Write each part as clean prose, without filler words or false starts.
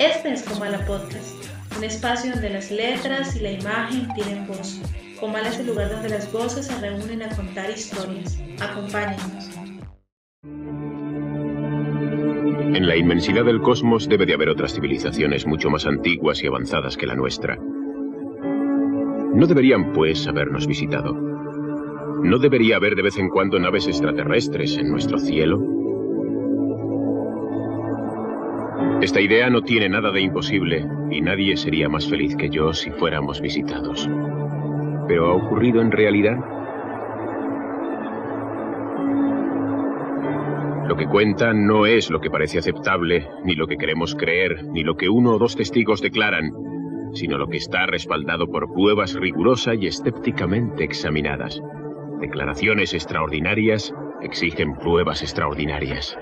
Este es Comala Podcast, un espacio donde las letras y la imagen tienen voz. Comala es el lugar donde las voces se reúnen a contar historias. Acompáñennos. En la inmensidad del cosmos debe de haber otras civilizaciones mucho más antiguas y avanzadas que la nuestra. ¿No deberían, pues, habernos visitado? ¿No debería haber de vez en cuando naves extraterrestres en nuestro cielo? Esta idea no tiene nada de imposible y nadie sería más feliz que yo si fuéramos visitados. ¿Pero ha ocurrido en realidad? Lo que cuenta no es lo que parece aceptable, ni lo que queremos creer, ni lo que uno o dos testigos declaran, sino lo que está respaldado por pruebas rigurosas y escépticamente examinadas. Declaraciones extraordinarias exigen pruebas extraordinarias.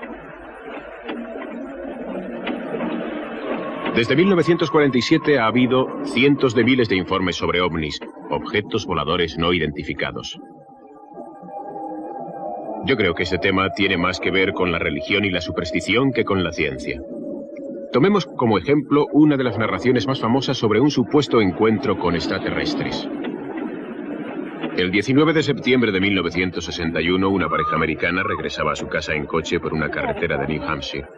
Desde 1947 ha habido cientos de miles de informes sobre ovnis, objetos voladores no identificados. Yo creo que este tema tiene más que ver con la religión y la superstición que con la ciencia. Tomemos como ejemplo una de las narraciones más famosas sobre un supuesto encuentro con extraterrestres. El 19 de septiembre de 1961, una pareja americana regresaba a su casa en coche por una carretera de New Hampshire.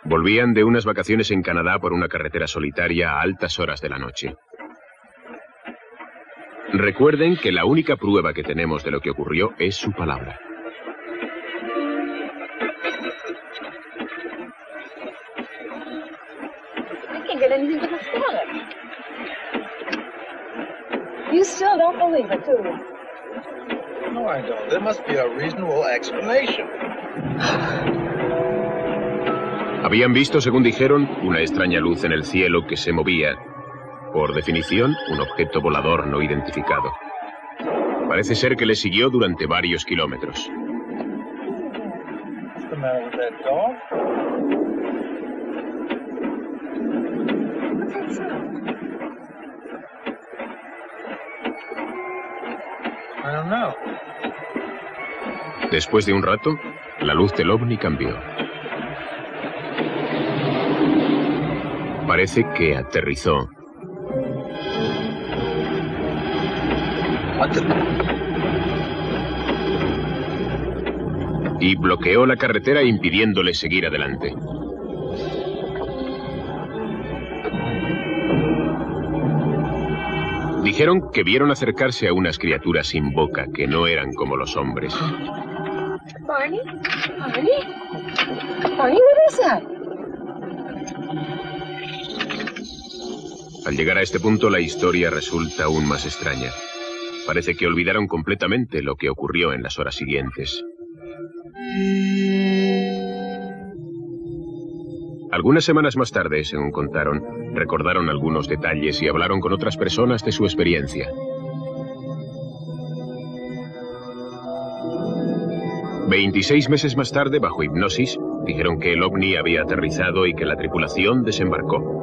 Volvían de unas vacaciones en Canadá por una carretera solitaria a altas horas de la noche. Recuerden que la única prueba que tenemos de lo que ocurrió es su palabra. I can't get anything but the stomach. You still don't believe it, do you? No, I don't. There must be a reasonable explanation. Habían visto, según dijeron, una extraña luz en el cielo que se movía. Por definición, un objeto volador no identificado. Parece ser que le siguió durante varios kilómetros. What's the matter with that dog? What's that sound? I don't know. Después de un rato, la luz del ovni cambió. Parece que aterrizó. Y bloqueó la carretera impidiéndole seguir adelante. Dijeron que vieron acercarse a unas criaturas sin boca que no eran como los hombres. Barney? Barney, what is that? Al llegar a este punto, la historia resulta aún más extraña. Parece que olvidaron completamente lo que ocurrió en las horas siguientes. Algunas semanas más tarde, según contaron, recordaron algunos detalles y hablaron con otras personas de su experiencia. 26 meses más tarde, bajo hipnosis, dijeron que el ovni había aterrizado y que la tripulación desembarcó.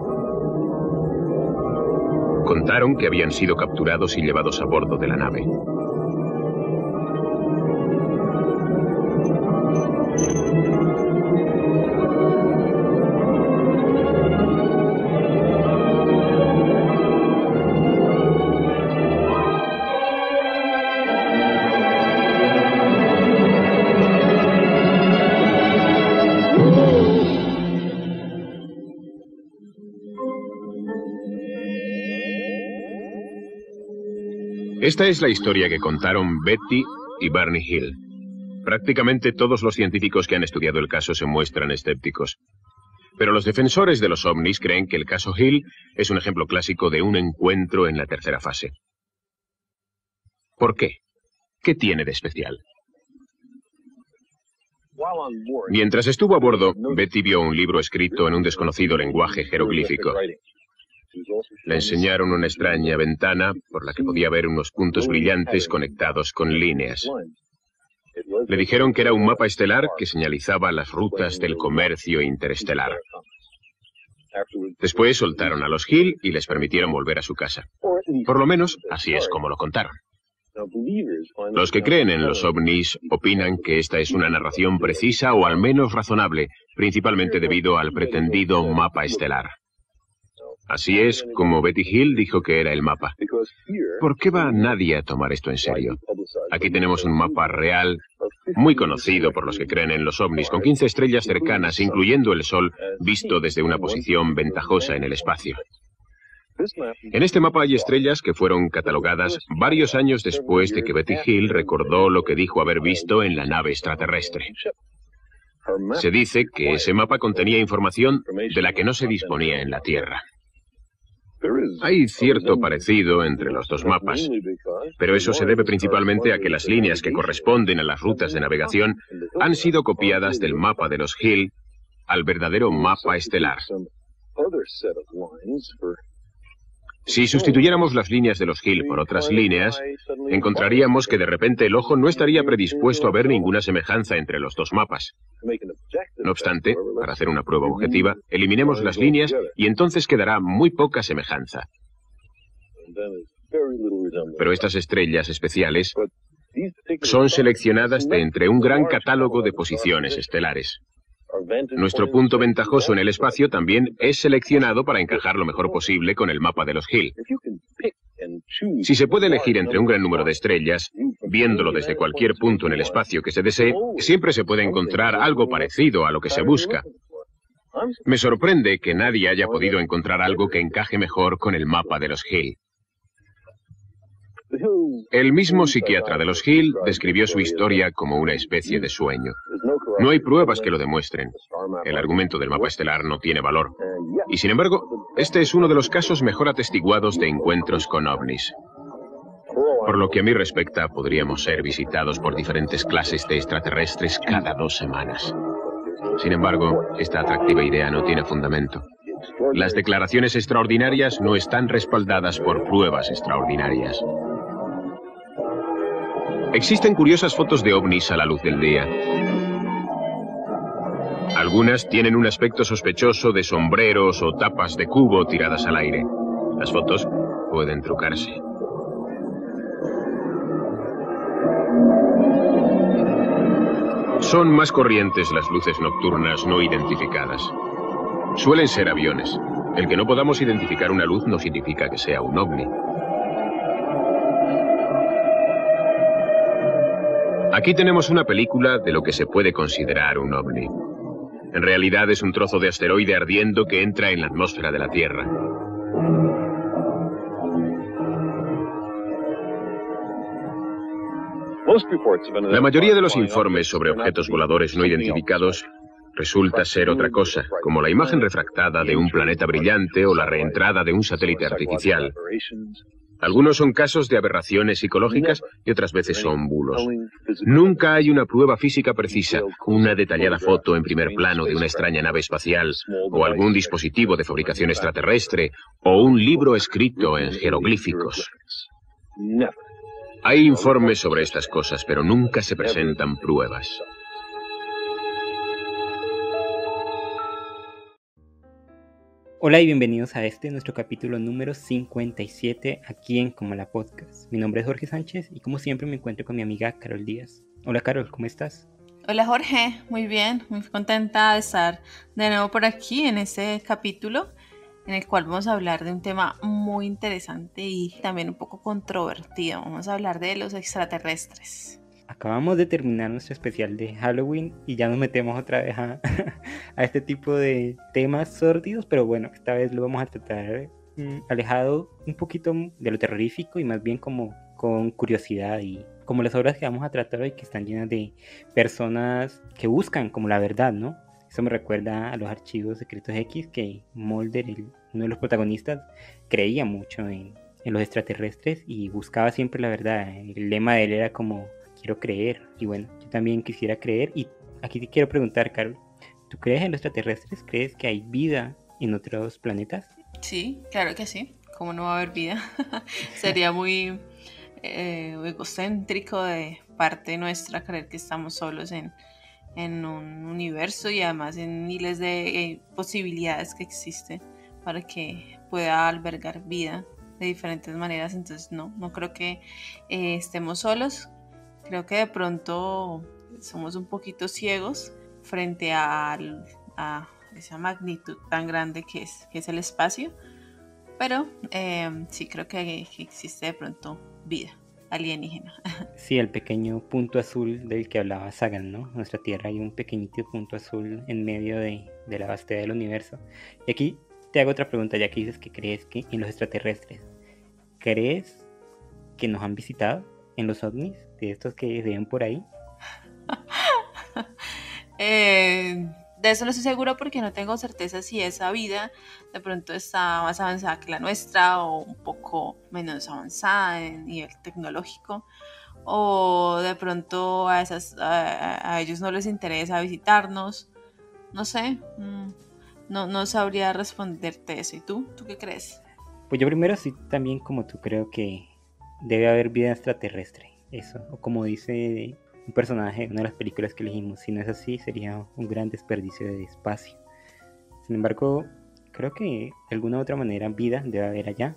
Contaron que habían sido capturados y llevados a bordo de la nave. Esta es la historia que contaron Betty y Barney Hill. Prácticamente todos los científicos que han estudiado el caso se muestran escépticos. Pero los defensores de los ovnis creen que el caso Hill es un ejemplo clásico de un encuentro en la tercera fase. ¿Por qué? ¿Qué tiene de especial? Mientras estuvo a bordo, Betty vio un libro escrito en un desconocido lenguaje jeroglífico. Le enseñaron una extraña ventana por la que podía ver unos puntos brillantes conectados con líneas. Le dijeron que era un mapa estelar que señalizaba las rutas del comercio interestelar. Después soltaron a los Hill y les permitieron volver a su casa. Por lo menos, así es como lo contaron. Los que creen en los ovnis opinan que esta es una narración precisa o al menos razonable, principalmente debido al pretendido mapa estelar. Así es como Betty Hill dijo que era el mapa. ¿Por qué va nadie a tomar esto en serio? Aquí tenemos un mapa real, muy conocido por los que creen en los ovnis, con 15 estrellas cercanas, incluyendo el Sol, visto desde una posición ventajosa en el espacio. En este mapa hay estrellas que fueron catalogadas varios años después de que Betty Hill recordó lo que dijo haber visto en la nave extraterrestre. Se dice que ese mapa contenía información de la que no se disponía en la Tierra. Hay cierto parecido entre los dos mapas, pero eso se debe principalmente a que las líneas que corresponden a las rutas de navegación han sido copiadas del mapa de los Hill al verdadero mapa estelar. Si sustituyéramos las líneas de los Hill por otras líneas, encontraríamos que de repente el ojo no estaría predispuesto a ver ninguna semejanza entre los dos mapas. No obstante, para hacer una prueba objetiva, eliminemos las líneas y entonces quedará muy poca semejanza. Pero estas estrellas especiales son seleccionadas de entre un gran catálogo de posiciones estelares. Nuestro punto ventajoso en el espacio también es seleccionado para encajar lo mejor posible con el mapa de los Hill. Si se puede elegir entre un gran número de estrellas, viéndolo desde cualquier punto en el espacio que se desee, siempre se puede encontrar algo parecido a lo que se busca. Me sorprende que nadie haya podido encontrar algo que encaje mejor con el mapa de los Hill. El mismo psiquiatra de los Hill describió su historia como una especie de sueño. No hay pruebas que lo demuestren. El argumento del mapa estelar no tiene valor. Y sin embargo, este es uno de los casos mejor atestiguados de encuentros con ovnis. Por lo que a mí respecta, podríamos ser visitados por diferentes clases de extraterrestres cada 2 semanas. Sin embargo, esta atractiva idea no tiene fundamento. Las declaraciones extraordinarias no están respaldadas por pruebas extraordinarias. Existen curiosas fotos de ovnis a la luz del día. Algunas tienen un aspecto sospechoso de sombreros o tapas de cubo tiradas al aire. Las fotos pueden trucarse. Son más corrientes las luces nocturnas no identificadas. Suelen ser aviones. El que no podamos identificar una luz no significa que sea un ovni. Aquí tenemos una película de lo que se puede considerar un ovni. En realidad es un trozo de asteroide ardiendo que entra en la atmósfera de la Tierra. La mayoría de los informes sobre objetos voladores no identificados resulta ser otra cosa, como la imagen refractada de un planeta brillante o la reentrada de un satélite artificial. Algunos son casos de aberraciones psicológicas y otras veces son bulos. Nunca hay una prueba física precisa, una detallada foto en primer plano de una extraña nave espacial, o algún dispositivo de fabricación extraterrestre, o un libro escrito en jeroglíficos. Hay informes sobre estas cosas, pero nunca se presentan pruebas. Hola y bienvenidos a nuestro capítulo número 57 aquí en Como la Podcast. Mi nombre es Jorge Sánchez y como siempre me encuentro con mi amiga Carol Díaz. Hola Carol, ¿cómo estás? Hola Jorge, muy bien, muy contenta de estar de nuevo por aquí en este capítulo en el cual vamos a hablar de un tema muy interesante y también un poco controvertido. Vamos a hablar de los extraterrestres. Acabamos de terminar nuestro especial de Halloween y ya nos metemos otra vez a este tipo de temas sórdidos, pero bueno, esta vez lo vamos a tratar alejado un poquito de lo terrorífico y más bien como con curiosidad, y como las obras que vamos a tratar hoy, que están llenas de personas que buscan como la verdad, ¿no? Eso me recuerda a los archivos secretos X, que Mulder, uno de los protagonistas, creía mucho en los extraterrestres y buscaba siempre la verdad. El lema de él era como: quiero creer. Y bueno, yo también quisiera creer. Y aquí te quiero preguntar, Carol, ¿tú crees en los extraterrestres? ¿Crees que hay vida en otros planetas? Sí, claro que sí. ¿Cómo no va a haber vida? Sería muy egocéntrico de parte nuestra creer que estamos solos en un universo y además en miles de posibilidades que existen para que pueda albergar vida de diferentes maneras. Entonces no creo que estemos solos. Creo que de pronto somos un poquito ciegos frente a a esa magnitud tan grande que es el espacio. Pero sí creo que existe de pronto vida alienígena. Sí, el pequeño punto azul del que hablaba Sagan, ¿no? En nuestra Tierra hay un pequeñito punto azul en medio de la vastedad del universo. Y aquí te hago otra pregunta, ya que dices que crees que en los extraterrestres. ¿Crees que nos han visitado en los ovnis, de estos que se ven por ahí? De eso no estoy segura porque no tengo certeza si esa vida de pronto está más avanzada que la nuestra o un poco menos avanzada en nivel tecnológico, o de pronto a ellos no les interesa visitarnos. No sé, no sabría responderte eso. ¿Y tú? ¿Tú qué crees? Pues yo primero sí, también como tú, creo que debe haber vida extraterrestre, eso, o como dice un personaje de una de las películas que elegimos, si no es así sería un gran desperdicio de espacio. Sin embargo, creo que de alguna u otra manera vida debe haber allá,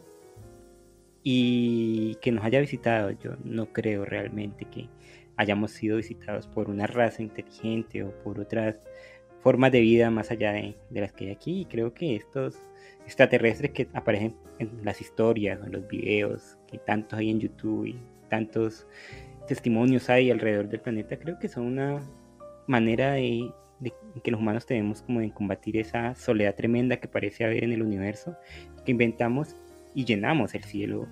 y que nos haya visitado, yo no creo realmente que hayamos sido visitados por una raza inteligente o por otras formas de vida más allá de las que hay aquí. Y creo que estos extraterrestres que aparecen en las historias o en los videos que tantos hay en YouTube y tantos testimonios hay alrededor del planeta, creo que son una manera de que los humanos tenemos como de combatir esa soledad tremenda que parece haber en el universo, que inventamos y llenamos el cielo,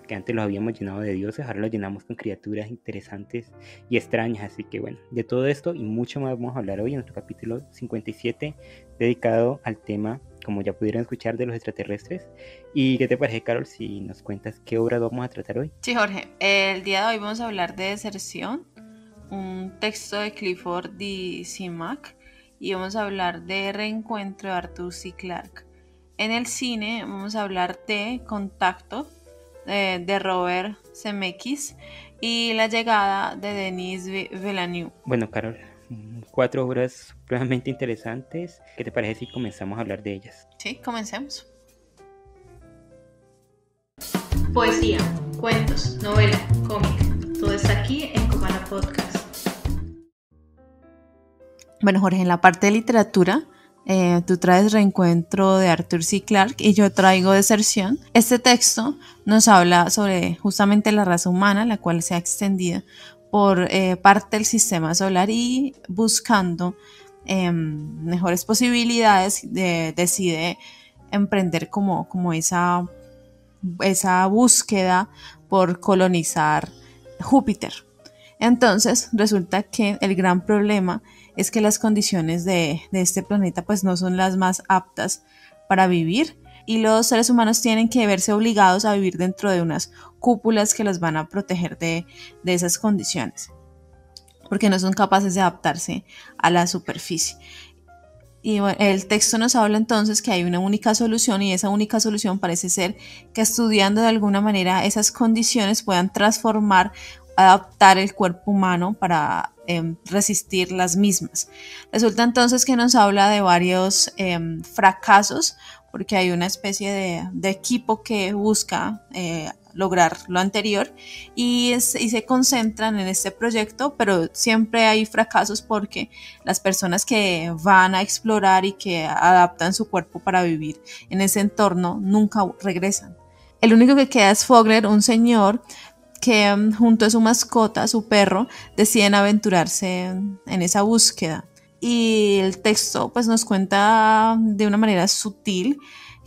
que antes lo habíamos llenado de dioses, ahora lo llenamos con criaturas interesantes y extrañas. Así que bueno, de todo esto y mucho más vamos a hablar hoy en nuestro capítulo 57, dedicado al tema, como ya pudieron escuchar, de los extraterrestres. ¿Y qué te parece, Carol, si nos cuentas qué obra vamos a tratar hoy? Sí, Jorge, el día de hoy vamos a hablar de Deserción, un texto de Clifford D. Simak, y vamos a hablar de Reencuentro de Arthur C. Clarke. En el cine vamos a hablar de Contacto, de Robert Zemeckis, y La llegada de Denis Villeneuve. Bueno, Carol, 4 obras supremamente interesantes. ¿Qué te parece si comenzamos a hablar de ellas? Sí, comencemos. Poesía, cuentos, novela, cómic, todo está aquí en Comala Podcast. Bueno, Jorge, en la parte de literatura, tú traes Reencuentro de Arthur C. Clarke y yo traigo Deserción. Este texto nos habla sobre justamente la raza humana, la cual se ha extendido por parte del sistema solar, y buscando mejores posibilidades decide emprender como esa búsqueda por colonizar Júpiter. Entonces resulta que el gran problema es que las condiciones de este planeta pues no son las más aptas para vivir, y los seres humanos tienen que verse obligados a vivir dentro de unas cúpulas que los van a proteger de esas condiciones, porque no son capaces de adaptarse a la superficie. Y bueno, el texto nos habla entonces que hay una única solución, y esa única solución parece ser que estudiando de alguna manera esas condiciones puedan adaptar el cuerpo humano para resistir las mismas. Resulta entonces que nos habla de varios fracasos, porque hay una especie de equipo que busca lograr lo anterior y se concentran en este proyecto, pero siempre hay fracasos porque las personas que van a explorar y que adaptan su cuerpo para vivir en ese entorno nunca regresan. El único que queda es Fogler, un señor que junto a su mascota, su perro, deciden aventurarse en esa búsqueda. Y el texto pues nos cuenta de una manera sutil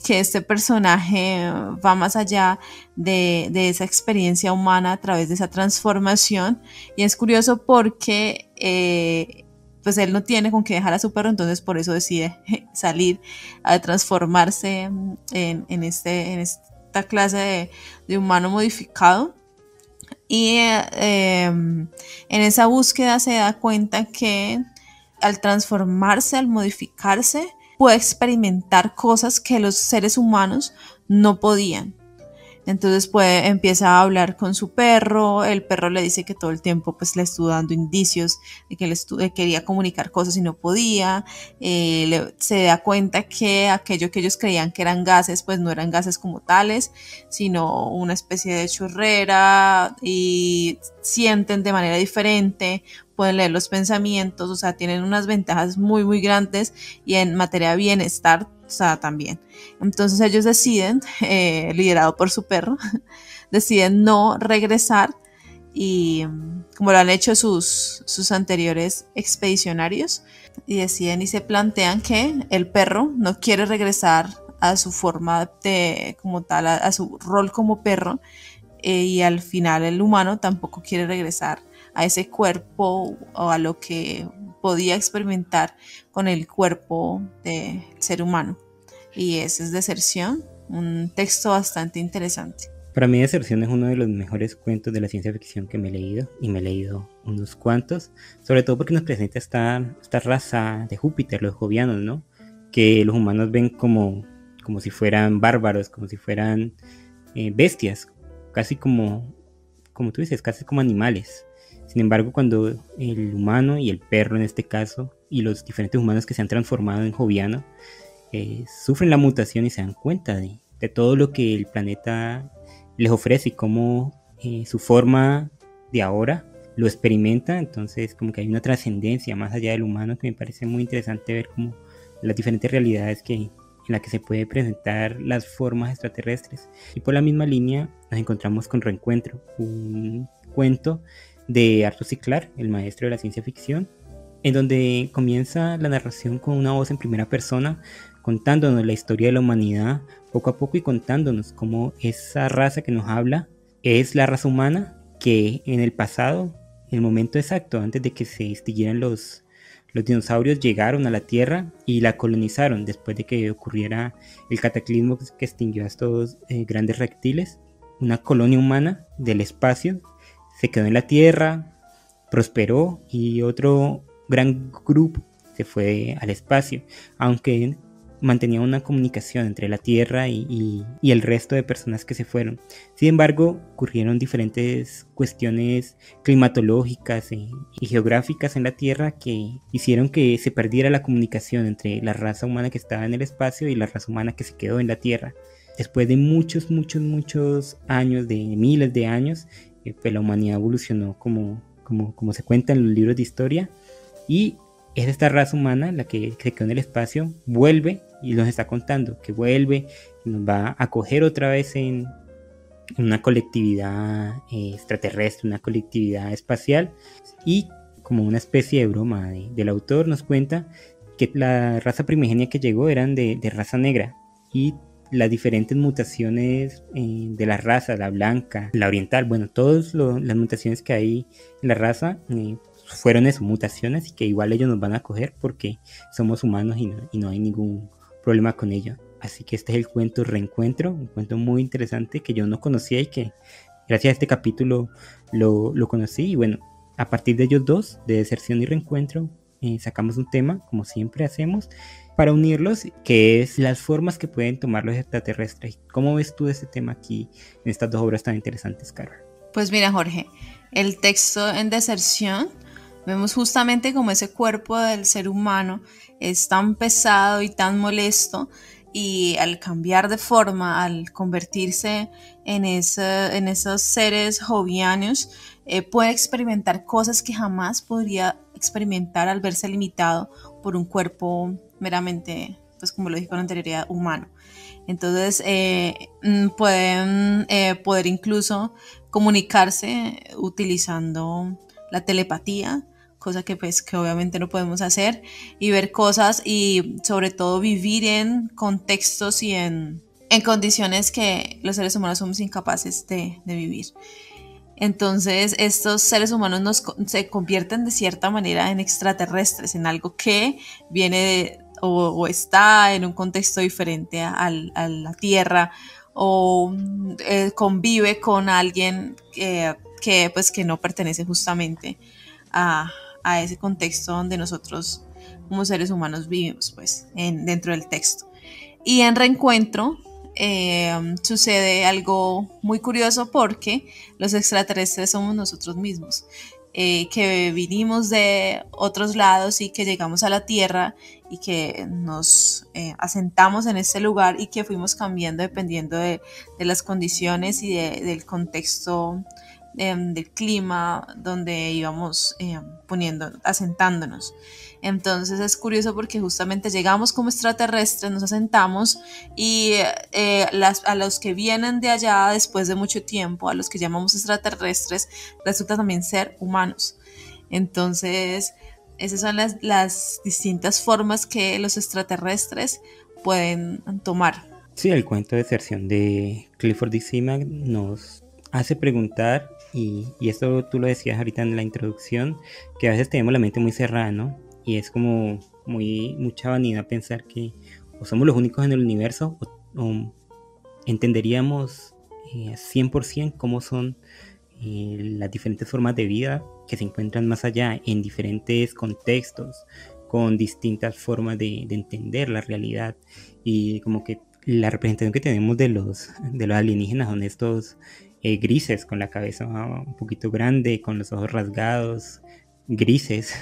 que este personaje va más allá de esa experiencia humana a través de esa transformación. Y es curioso porque pues él no tiene con qué dejar a su perro, entonces por eso decide salir a transformarse en esta clase de humano modificado. Y en esa búsqueda se da cuenta que al transformarse, al modificarse, puede experimentar cosas que los seres humanos no podían. Entonces empieza a hablar con su perro, el perro le dice que todo el tiempo pues le estuvo dando indicios de que le quería comunicar cosas y no podía. Se da cuenta que aquello que ellos creían que eran gases pues no eran gases como tales, sino una especie de chorrera, y sienten de manera diferente, pueden leer los pensamientos, o sea, tienen unas ventajas muy, muy grandes y en materia de bienestar, o sea, también. Entonces ellos deciden, liderado por su perro, deciden no regresar y como lo han hecho sus anteriores expedicionarios, y deciden y se plantean que el perro no quiere regresar a su forma de, como tal, a su rol como perro, y al final el humano tampoco quiere regresar a ese cuerpo o a lo que podía experimentar con el cuerpo del ser humano. Y esa es Deserción, un texto bastante interesante. Para mí Deserción es uno de los mejores cuentos de la ciencia ficción que me he leído, y me he leído unos cuantos, sobre todo porque nos presenta esta raza de Júpiter, los jovianos, ¿no? Que los humanos ven como si fueran bárbaros, como si fueran bestias, casi como tú dices, casi como animales. Sin embargo, cuando el humano y el perro en este caso, y los diferentes humanos que se han transformado en joviano, sufren la mutación y se dan cuenta de todo lo que el planeta les ofrece y cómo su forma de ahora lo experimenta. Entonces como que hay una trascendencia más allá del humano que me parece muy interesante ver como las diferentes realidades en las que se puede presentar las formas extraterrestres. Y por la misma línea nos encontramos con Reencuentro, un cuento de Arthur C. Clarke, el maestro de la ciencia ficción, en donde comienza la narración con una voz en primera persona, contándonos la historia de la humanidad poco a poco y contándonos cómo esa raza que nos habla es la raza humana que en el pasado, en el momento exacto, antes de que se extinguieran los dinosaurios, llegaron a la Tierra y la colonizaron después de que ocurriera el cataclismo que extinguió a estos grandes reptiles. Una colonia humana del espacio se quedó en la Tierra, prosperó, y otro gran grupo se fue al espacio, aunque mantenía una comunicación entre la Tierra y el resto de personas que se fueron. Sin embargo, ocurrieron diferentes cuestiones climatológicas y geográficas en la Tierra que hicieron que se perdiera la comunicación entre la raza humana que estaba en el espacio y la raza humana que se quedó en la Tierra. Después de muchos años, de miles de años, pues la humanidad evolucionó como se cuenta en los libros de historia, y es esta raza humana la que se quedó en el espacio, vuelve y nos está contando que vuelve y nos va a acoger otra vez en una colectividad extraterrestre, una colectividad espacial, y como una especie de broma del autor nos cuenta que la raza primigenia que llegó eran de raza negra, y las diferentes mutaciones de la raza, la blanca, la oriental, bueno, todas las mutaciones que hay en la raza fueron eso, mutaciones, y que igual ellos nos van a acoger porque somos humanos y no hay ningún problema con ello. Así que este es el cuento Reencuentro, un cuento muy interesante que yo no conocía y que gracias a este capítulo lo conocí. Y bueno, a partir de ellos dos, de Deserción y Reencuentro, sacamos un tema, como siempre hacemos, para unirlos, que es las formas que pueden tomar los extraterrestres. ¿Cómo ves tú este tema aquí en estas dos obras tan interesantes, Carol? Pues mira, Jorge, el texto en Deserción, vemos justamente como ese cuerpo del ser humano es tan pesado y tan molesto, y al cambiar de forma, al convertirse en esos seres jovianos, puede experimentar cosas que jamás podría experimentar al verse limitado por un cuerpo meramente, pues como lo dije con anterioridad, humano. Entonces pueden poder incluso comunicarse utilizando la telepatía, cosa que obviamente no podemos hacer, y ver cosas, y sobre todo vivir en contextos y en condiciones que los seres humanos somos incapaces de vivir. Entonces estos seres humanos se convierten de cierta manera en extraterrestres, en algo que viene o está en un contexto diferente a la Tierra, o convive con alguien que no pertenece justamente a ese contexto donde nosotros como seres humanos vivimos, pues, dentro del texto. Y en Reencuentro sucede algo muy curioso, porque los extraterrestres somos nosotros mismos, que vinimos de otros lados y que llegamos a la Tierra y que nos asentamos en este lugar, y que fuimos cambiando dependiendo de las condiciones y del contexto del clima donde íbamos asentándonos. Entonces es curioso porque justamente llegamos como extraterrestres, nos asentamos y a los que vienen de allá después de mucho tiempo, a los que llamamos extraterrestres, resulta también ser humanos. Entonces esas son las distintas formas que los extraterrestres pueden tomar. Sí, el cuento de deserción de Clifford D. Seaman nos hace preguntar, y esto tú lo decías ahorita en la introducción, que a veces tenemos la mente muy cerrada, ¿no? Y es como mucha vanidad pensar que o somos los únicos en el universo o entenderíamos 100% cómo son las diferentes formas de vida que se encuentran más allá en diferentes contextos, con distintas formas de entender la realidad. Y como que la representación que tenemos de los alienígenas son estos grises, con la cabeza un poquito grande, con los ojos rasgados, grises,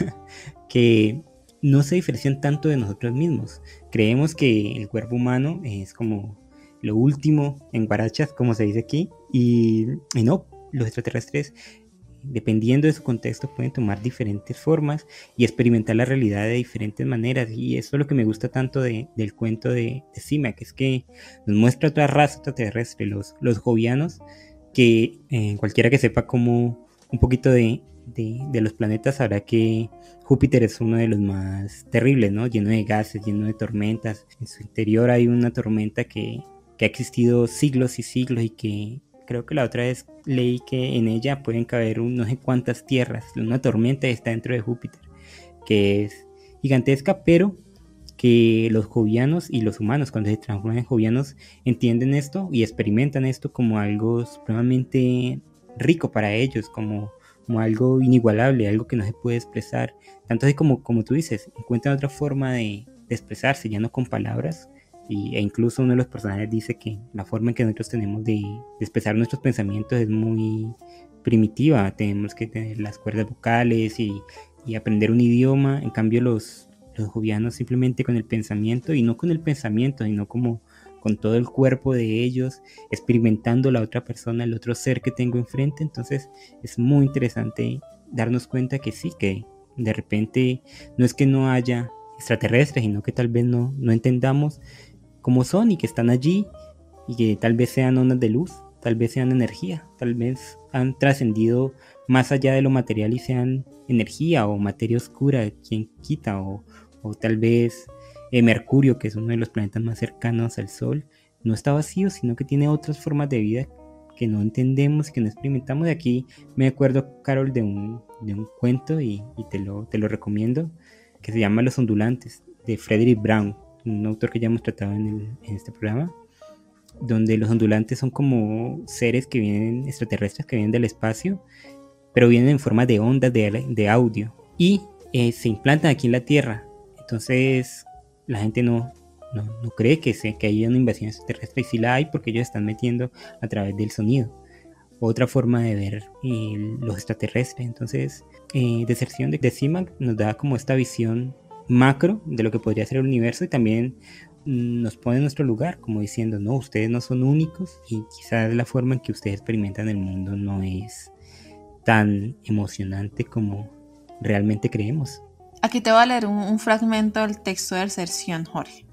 que no se diferencian tanto de nosotros mismos. Creemos que el cuerpo humano es como lo último en guarachas, como se dice aquí, y no, los extraterrestres, dependiendo de su contexto, pueden tomar diferentes formas y experimentar la realidad de diferentes maneras. Y eso es lo que me gusta tanto del cuento de Seaman, que es que nos muestra otra raza extraterrestre, los jovianos, que cualquiera que sepa como un poquito de los planetas sabrá que Júpiter es uno de los más terribles, ¿no? Lleno de gases, lleno de tormentas. En su interior hay una tormenta que ha existido siglos y siglos, y que creo que la otra vez leí que en ella pueden caber no sé cuántas tierras. Una tormenta está dentro de Júpiter, que es gigantesca, pero que los jovianos y los humanos, cuando se transforman en jovianos, entienden esto y experimentan esto como algo supremamente rico para ellos, como algo inigualable, algo que no se puede expresar. Tanto así como tú dices, encuentran otra forma de expresarse, ya no con palabras. E incluso uno de los personajes dice que la forma en que nosotros tenemos de expresar nuestros pensamientos es muy primitiva. Tenemos que tener las cuerdas vocales y aprender un idioma. En cambio los jovianos simplemente con el pensamiento, y no con el pensamiento, sino como con todo el cuerpo de ellos, experimentando la otra persona, el otro ser que tengo enfrente. Entonces es muy interesante darnos cuenta que sí, que de repente no es que no haya extraterrestres, sino que tal vez no entendamos cómo son, y que están allí, y que tal vez sean ondas de luz, tal vez sean energía, tal vez han trascendido más allá de lo material y sean energía o materia oscura, quien quita, o tal vez Mercurio, que es uno de los planetas más cercanos al Sol, no está vacío, sino que tiene otras formas de vida que no entendemos, que no experimentamos. De aquí me acuerdo, Carol, de un cuento, y te lo recomiendo, que se llama Los Ondulantes, de Frederick Brown, un autor que ya hemos tratado en este programa, donde los ondulantes son como seres que vienen, extraterrestres, que vienen del espacio, pero vienen en forma de ondas de audio, y se implantan aquí en la Tierra. Entonces la gente no cree que haya una invasión extraterrestre, y sí la hay, porque ellos están metiendo a través del sonido. Otra forma de ver los extraterrestres. Entonces Deserción de Seaman nos da como esta visión macro de lo que podría ser el universo, y también nos pone en nuestro lugar, como diciendo, no, ustedes no son únicos, y quizás la forma en que ustedes experimentan el mundo no es tan emocionante como realmente creemos. Aquí te voy a leer un fragmento del texto de Deserción, Jorge.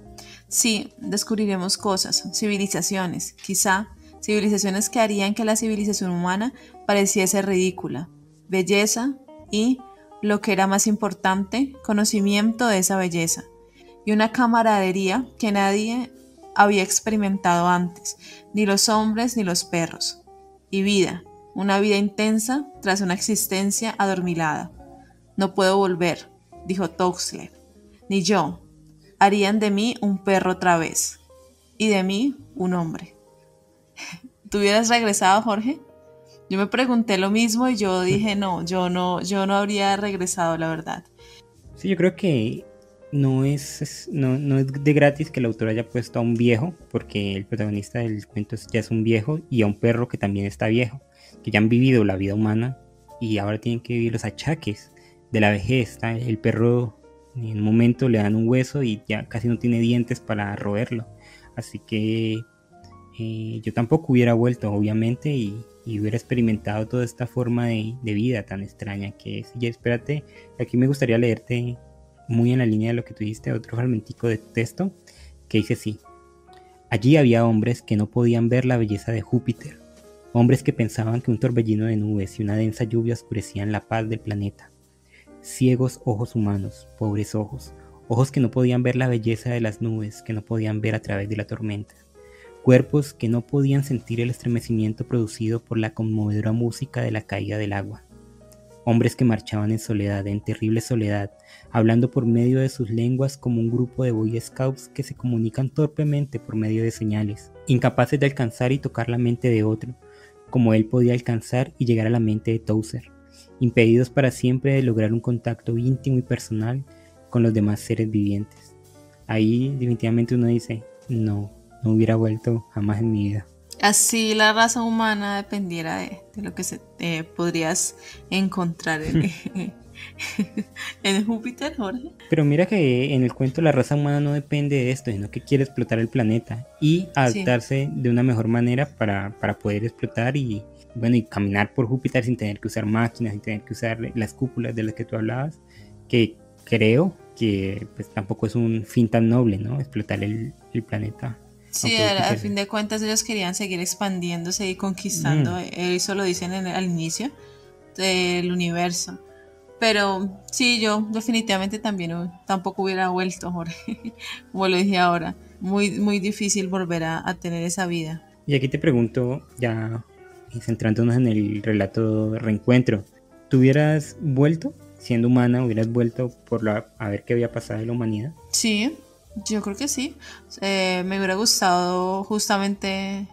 Sí, descubriremos cosas, civilizaciones, quizá civilizaciones que harían que la civilización humana pareciese ridícula, belleza y, lo que era más importante, conocimiento de esa belleza, y una camaradería que nadie había experimentado antes, ni los hombres ni los perros, y vida, una vida intensa tras una existencia adormilada. No puedo volver, dijo Toxler, ni yo. Harían de mí un perro otra vez, y de mí un hombre. ¿Tú hubieras regresado, Jorge? Yo me pregunté lo mismo y yo dije, no, yo no habría regresado, la verdad. Sí, yo creo que no es de gratis que el autor haya puesto a un viejo, porque el protagonista del cuento ya es un viejo, y a un perro que también está viejo, que ya han vivido la vida humana y ahora tienen que vivir los achaques de la vejez. El perro en un momento le dan un hueso y ya casi no tiene dientes para roerlo, así que yo tampoco hubiera vuelto, obviamente, y hubiera experimentado toda esta forma de vida tan extraña que es. Y espérate, aquí me gustaría leerte, muy en la línea de lo que tú dijiste, otro fragmentico de texto que dice así: allí había hombres que no podían ver la belleza de Júpiter, hombres que pensaban que un torbellino de nubes y una densa lluvia oscurecían la paz del planeta. Ciegos ojos humanos, pobres ojos, ojos que no podían ver la belleza de las nubes, que no podían ver a través de la tormenta. Cuerpos que no podían sentir el estremecimiento producido por la conmovedora música de la caída del agua. Hombres que marchaban en soledad, en terrible soledad, hablando por medio de sus lenguas como un grupo de Boy Scouts que se comunican torpemente por medio de señales, incapaces de alcanzar y tocar la mente de otro, como él podía alcanzar y llegar a la mente de Towser, impedidos para siempre de lograr un contacto íntimo y personal con los demás seres vivientes. Ahí definitivamente uno dice, no hubiera vuelto jamás en mi vida. Así la raza humana dependiera de lo que podrías encontrar en Júpiter, Jorge. Pero mira que en el cuento la raza humana no depende de esto, sino que quiere explotar el planeta y adaptarse de una mejor manera para poder explotar y caminar por Júpiter sin tener que usar máquinas, sin tener que usar las cúpulas de las que tú hablabas, que creo que pues tampoco es un fin tan noble, ¿no? Explotar el planeta. Sí, al fin de cuentas ellos querían seguir expandiéndose y conquistando, eso lo dicen al inicio del universo. Pero sí, yo definitivamente también tampoco hubiera vuelto, Jorge, como lo dije ahora. Muy, muy difícil volver a tener esa vida. Y aquí te pregunto, ya centrándonos en el relato de reencuentro, ¿tú hubieras vuelto siendo humana? ¿Hubieras vuelto a ver qué había pasado en la humanidad? Sí. Yo creo que sí. Me hubiera gustado justamente,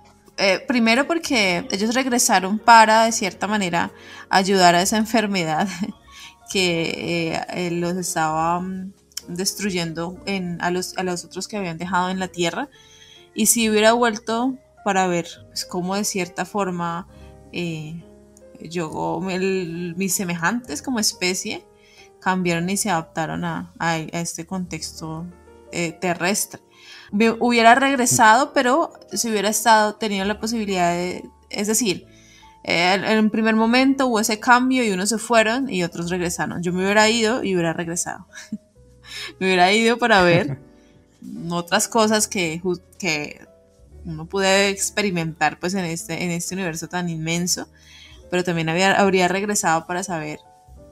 primero porque ellos regresaron para, de cierta manera, ayudar a esa enfermedad que los estaba destruyendo a los otros que habían dejado en la Tierra. Y si hubiera vuelto para ver pues, cómo de cierta forma mis semejantes como especie cambiaron y se adaptaron a este contexto terrestre. Me hubiera regresado, pero si hubiera tenido la posibilidad es decir, en un primer momento hubo ese cambio y unos se fueron y otros regresaron. Yo me hubiera ido y hubiera regresado. Me hubiera ido para ver otras cosas que uno puede experimentar pues en este universo tan inmenso, pero también habría regresado para saber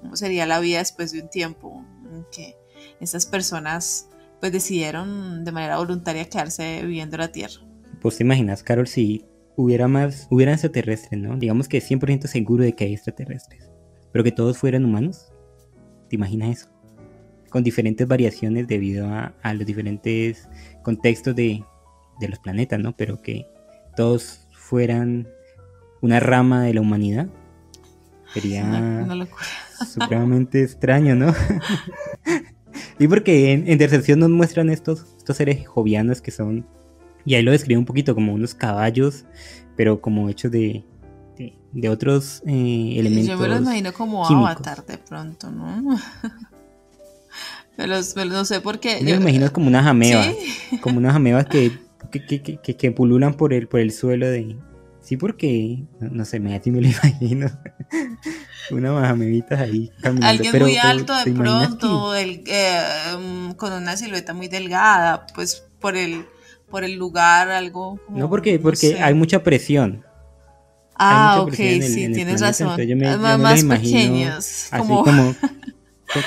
cómo sería la vida después de un tiempo en que estas personas pues decidieron de manera voluntaria quedarse viviendo la Tierra. Pues te imaginas, Carol, si hubieran extraterrestres, ¿no? Digamos que 100% seguro de que hay extraterrestres, pero que todos fueran humanos. ¿Te imaginas eso? Con diferentes variaciones debido a los diferentes contextos de los planetas, ¿no? Pero que todos fueran una rama de la humanidad. Sería una locura. Supremamente extraño, ¿no? Y porque en Deserción nos muestran estos seres jovianos que son, y ahí lo describe un poquito como unos caballos, pero como hechos de otros elementos. Yo me los imagino como químicos. Avatar de pronto, ¿no? No sé por qué. Yo me imagino como unas amebas, ¿sí? Como unas amebas que pululan por el suelo de... Sí, porque, no sé, así me lo imagino. Unas amebitas ahí caminando. Alguien muy alto de pronto, con una silueta muy delgada, pues por el lugar, algo como, no, porque no sé. hay mucha presión. Ok, presión sí, en el tienes planeta, razón. yo me Más lo imagino pequeños. así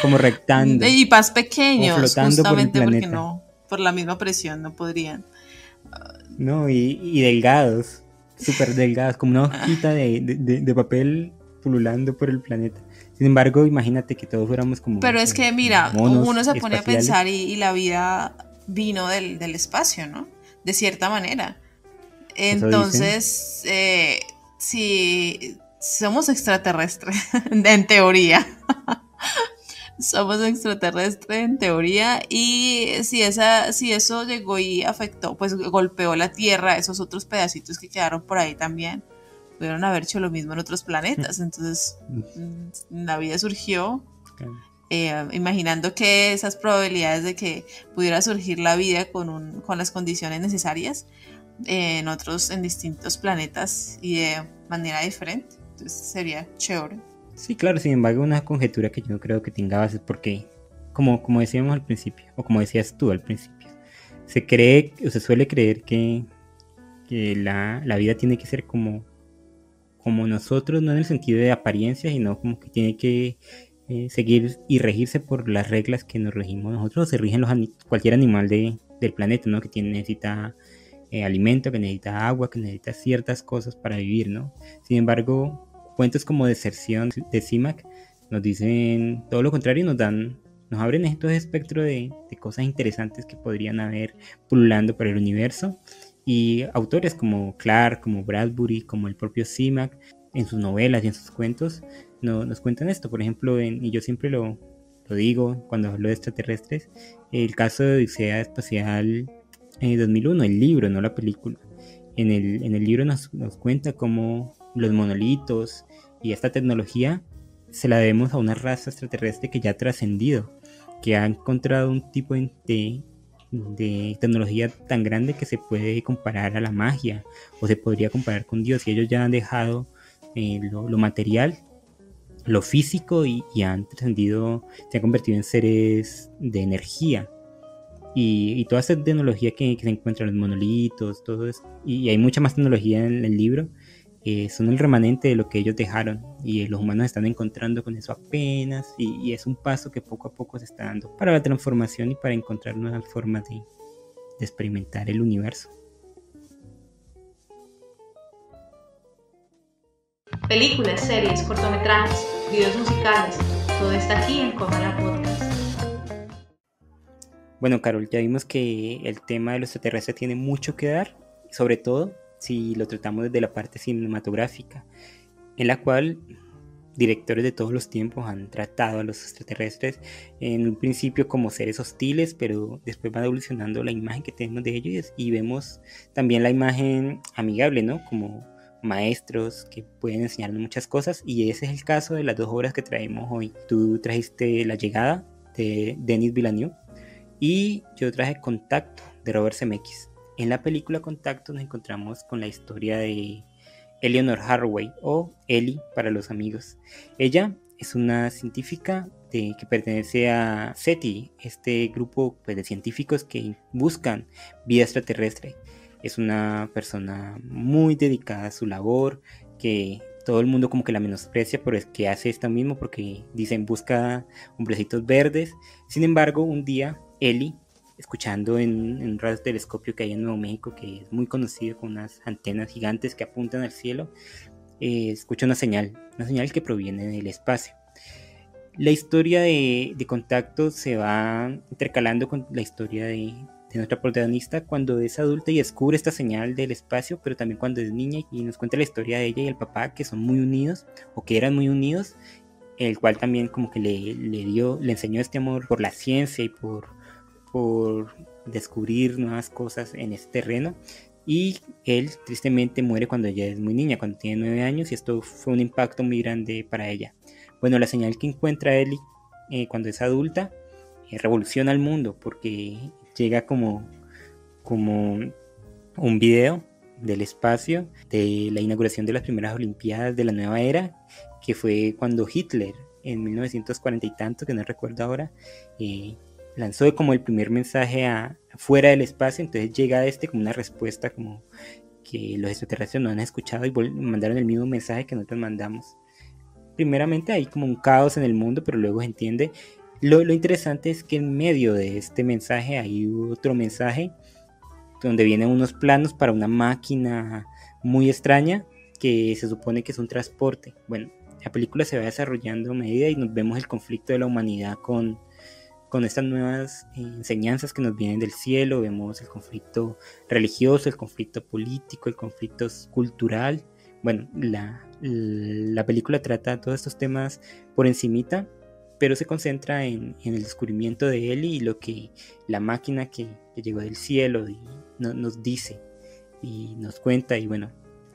como rectando. Y más pequeños, flotando justamente por el porque planeta. no, por la misma presión no podrían. No, y delgados, súper delgados, como una hojita de papel pululando por el planeta. Sin embargo, imagínate que todos fuéramos como... Pero es que mira, monos uno se pone espaciales. a pensar y la vida vino del espacio, ¿no? De cierta manera. Entonces, si somos extraterrestres, en teoría. Somos extraterrestres en teoría, y si eso llegó y afectó, pues golpeó la Tierra, esos otros pedacitos que quedaron por ahí también pudieron haber hecho lo mismo en otros planetas. Entonces la vida surgió imaginando que esas probabilidades de que pudiera surgir la vida con las condiciones necesarias, en distintos planetas y de manera diferente. Entonces sería chévere. Sí, claro, sin embargo, una conjetura que yo no creo que tenga bases porque, como decíamos al principio, o como decías tú al principio, se cree o se suele creer que la vida tiene que ser como nosotros, no en el sentido de apariencia, sino como que tiene que seguir y regirse por las reglas que nos regimos nosotros, o se rigen cualquier animal del planeta, ¿no? Que necesita alimento, que necesita agua, que necesita ciertas cosas para vivir, ¿no? Sin embargo, cuentos como Deserción de Simak nos dicen todo lo contrario, nos abren estos espectros de cosas interesantes que podrían haber pululando por el universo. Y autores como Clarke, como Bradbury, como el propio Simak, en sus novelas y en sus cuentos, nos cuentan esto. Por ejemplo, y yo siempre lo digo cuando hablo de extraterrestres, el caso de Odisea Espacial 2001, el libro, no la película. En el libro nos cuenta cómo los monolitos y esta tecnología se la debemos a una raza extraterrestre que ya ha trascendido, que ha encontrado un tipo de tecnología tan grande que se puede comparar a la magia o se podría comparar con Dios, y ellos ya han dejado lo material, lo físico, y han trascendido, se han convertido en seres de energía. Y toda esa tecnología que se encuentra en los monolitos, todo eso, y hay mucha más tecnología en el libro, son el remanente de lo que ellos dejaron, y los humanos están encontrando con eso apenas, y es un paso que poco a poco se está dando para la transformación y para encontrar nuevas formas de experimentar el universo. Películas, series, cortometrajes, videos musicales, todo está aquí en Comala Podcast. Bueno, Carol, ya vimos que el tema de los extraterrestres tiene mucho que dar, sobre todo si lo tratamos desde la parte cinematográfica, en la cual directores de todos los tiempos han tratado a los extraterrestres en un principio como seres hostiles, pero después va evolucionando la imagen que tenemos de ellos y vemos también la imagen amigable, ¿no? Como maestros que pueden enseñarnos muchas cosas, y ese es el caso de las dos obras que traemos hoy. Tú trajiste La Llegada de Denis Villeneuve y yo traje Contacto de Robert Zemeckis. En la película Contacto nos encontramos con la historia de Eleanor Haraway, o Ellie para los amigos. Ella es una científica que pertenece a SETI, este grupo pues, de científicos que buscan vida extraterrestre. Es una persona muy dedicada a su labor, que todo el mundo como que la menosprecia, pero es que hace esto mismo porque dicen busca hombrecitos verdes. Sin embargo, un día Ellie, escuchando en un radiotelescopio que hay en Nuevo México, que es muy conocido, con unas antenas gigantes que apuntan al cielo, escucha una señal que proviene del espacio. La historia de Contacto se va intercalando con la historia de nuestra protagonista cuando es adulta y descubre esta señal del espacio, pero también cuando es niña, y nos cuenta la historia de ella y el papá, que son muy unidos, o que eran muy unidos, el cual también como que le enseñó este amor por la ciencia y por descubrir nuevas cosas en este terreno. Y él tristemente muere cuando ella es muy niña, cuando tiene 9 años, y esto fue un impacto muy grande para ella. Bueno, la señal que encuentra Ellie cuando es adulta revoluciona el mundo, porque llega como un video del espacio de la inauguración de las primeras Olimpiadas de la nueva era, que fue cuando Hitler en 1940 y tanto, que no recuerdo ahora, lanzó como el primer mensaje fuera del espacio. Entonces llega como una respuesta, como que los extraterrestres no han escuchado y mandaron el mismo mensaje que nosotros mandamos. Primeramente hay como un caos en el mundo, pero luego se entiende. Lo interesante es que en medio de este mensaje hay otro mensaje donde vienen unos planos para una máquina muy extraña que se supone que es un transporte. Bueno, la película se va desarrollando a medida y nos vemos el conflicto de la humanidad con estas nuevas enseñanzas que nos vienen del cielo. Vemos el conflicto religioso, el conflicto político, el conflicto cultural. Bueno, la película trata todos estos temas por encimita, pero se concentra en el descubrimiento de Ellie y lo que la máquina que llegó del cielo y nos dice y nos cuenta. Y bueno,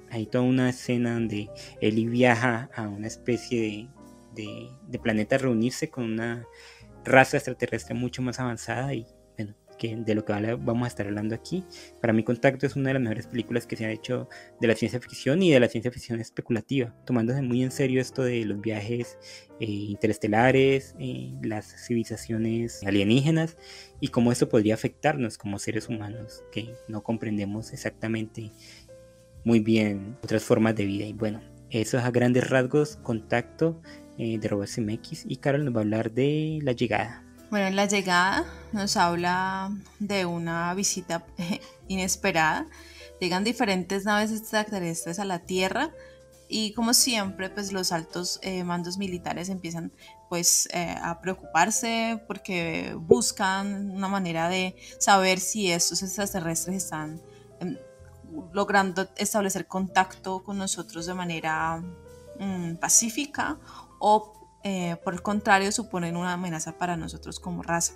hay toda una escena donde Ellie viaja a una especie de planeta a reunirse con una raza extraterrestre mucho más avanzada, y bueno, que de lo que vamos a estar hablando aquí. Para mí Contacto es una de las mejores películas que se han hecho de la ciencia ficción y de la ciencia ficción especulativa, tomándose muy en serio esto de los viajes interestelares, las civilizaciones alienígenas y cómo esto podría afectarnos como seres humanos que no comprendemos exactamente muy bien otras formas de vida. Y bueno, eso es a grandes rasgos Contacto de Robert Zemeckis, y Carol nos va a hablar de La Llegada. Bueno, en La Llegada nos habla de una visita inesperada. Llegan diferentes naves extraterrestres a la Tierra y, como siempre, pues los altos mandos militares empiezan pues a preocuparse porque buscan una manera de saber si estos extraterrestres están logrando establecer contacto con nosotros de manera pacífica o por el contrario suponen una amenaza para nosotros como raza.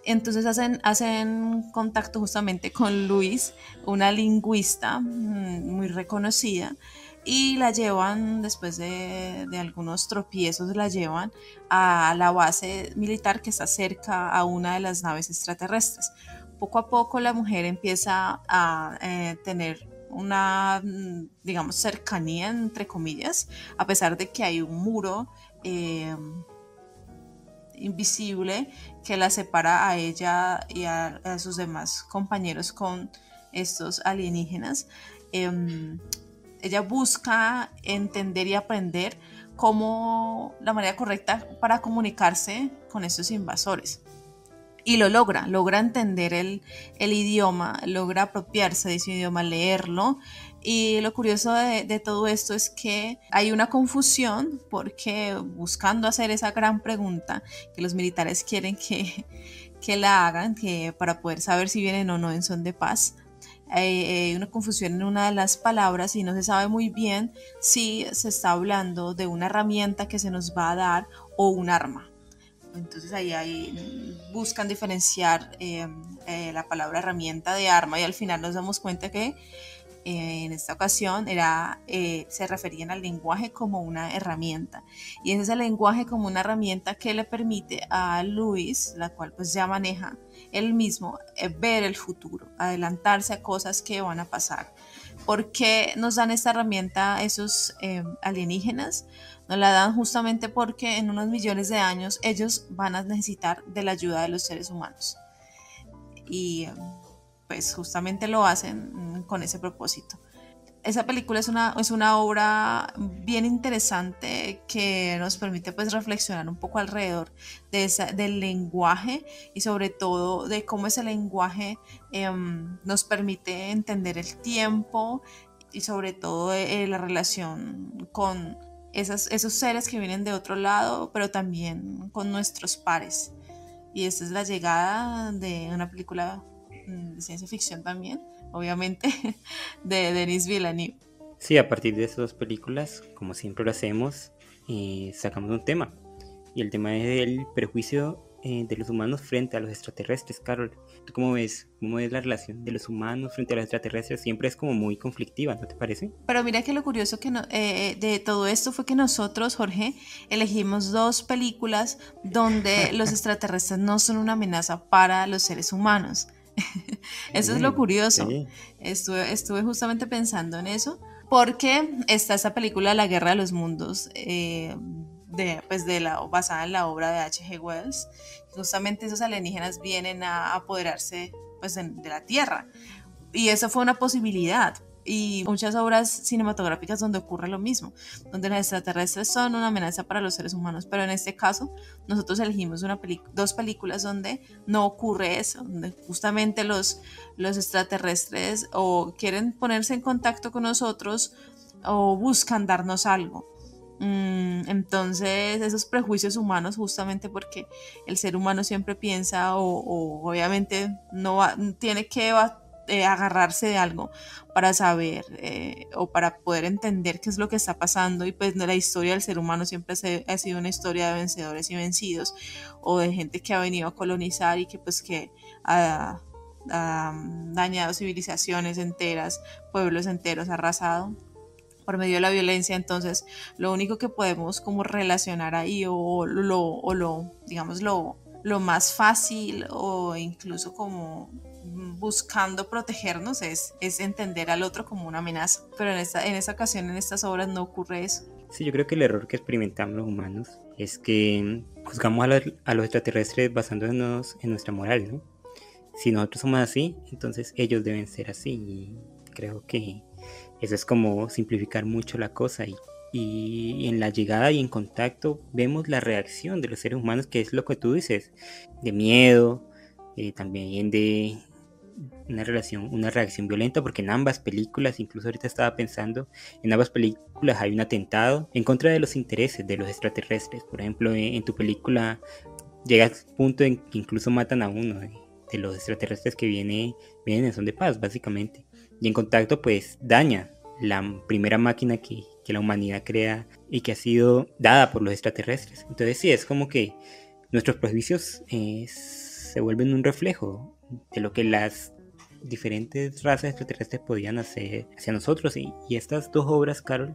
Entonces hacen contacto justamente con Louise, una lingüista muy reconocida, y la llevan, después de algunos tropiezos, la llevan a la base militar que está cerca a una de las naves extraterrestres. Poco a poco la mujer empieza a tener una, digamos, cercanía, entre comillas, a pesar de que hay un muro invisible que la separa a ella y a sus demás compañeros con estos alienígenas. Ella busca entender y aprender cómo la manera correcta para comunicarse con estos invasores. Y lo logra entender el idioma, logra apropiarse de ese idioma, leerlo. Y lo curioso de todo esto es que hay una confusión porque, buscando hacer esa gran pregunta que los militares quieren que la hagan, que para poder saber si vienen o no en son de paz, hay una confusión en una de las palabras y no se sabe muy bien si se está hablando de una herramienta que se nos va a dar o un arma. Entonces ahí buscan diferenciar la palabra herramienta de arma, y al final nos damos cuenta que en esta ocasión se referían al lenguaje como una herramienta, y ese es el lenguaje como una herramienta que le permite a Luis, la cual pues ya maneja él mismo, ver el futuro, adelantarse a cosas que van a pasar. ¿Por qué nos dan esta herramienta esos alienígenas? Nos la dan justamente porque en unos millones de años ellos van a necesitar de la ayuda de los seres humanos. Y pues justamente lo hacen con ese propósito. Esa película es una obra bien interesante que nos permite pues reflexionar un poco alrededor del lenguaje y sobre todo de cómo ese lenguaje nos permite entender el tiempo y sobre todo la relación con esos seres que vienen de otro lado, pero también con nuestros pares. Y esta es La Llegada, de una película de ciencia ficción también, obviamente, de Denis Villeneuve. Sí, a partir de esas dos películas, como siempre lo hacemos, sacamos un tema. Y el tema es el prejuicio de los humanos frente a los extraterrestres. Carol, ¿tú cómo ves? ¿Cómo ves la relación de los humanos frente a los extraterrestres? Siempre es como muy conflictiva, ¿no te parece? Pero mira que lo curioso de todo esto fue que nosotros, Jorge, elegimos dos películas donde los extraterrestres no son una amenaza para los seres humanos. Eso es lo curioso. Sí. Estuve justamente pensando en eso, porque está esa película La Guerra de los Mundos, basada en la obra de H.G. Wells. Justamente esos alienígenas vienen a apoderarse pues, de la Tierra, y eso fue una posibilidad. Y muchas obras cinematográficas donde ocurre lo mismo, donde los extraterrestres son una amenaza para los seres humanos, pero en este caso nosotros elegimos dos películas donde no ocurre eso, donde justamente los extraterrestres o quieren ponerse en contacto con nosotros o buscan darnos algo. Entonces esos prejuicios humanos, justamente porque el ser humano siempre piensa o obviamente tiene que agarrarse de algo para saber o para poder entender qué es lo que está pasando, y pues la historia del ser humano siempre ha sido una historia de vencedores y vencidos, o de gente que ha venido a colonizar y que ha dañado civilizaciones enteras, pueblos enteros, arrasado por medio de la violencia. Entonces lo único que podemos como relacionar ahí o lo lo más fácil o incluso como buscando protegernos es entender al otro como una amenaza. Pero en esta ocasión, en estas obras, no ocurre eso. Sí, yo creo que el error que experimentamos los humanos es que juzgamos a los extraterrestres basándonos en nuestra moral, ¿no? Si nosotros somos así, entonces ellos deben ser así. Y creo que eso es como simplificar mucho la cosa. Y en la llegada y en contacto vemos la reacción de los seres humanos, que es lo que tú dices, de miedo, también de una reacción violenta, porque en ambas películas, incluso ahorita estaba pensando, en ambas películas hay un atentado en contra de los intereses de los extraterrestres. Por ejemplo, en tu película llega al punto en que incluso matan a uno de los extraterrestres que vienen en son de paz, básicamente. Y en contacto, pues daña la primera máquina que la humanidad crea y que ha sido dada por los extraterrestres. Entonces sí, es como que nuestros prejuicios se vuelven un reflejo de lo que las diferentes razas extraterrestres podían hacer hacia nosotros. Y estas dos obras, Carol,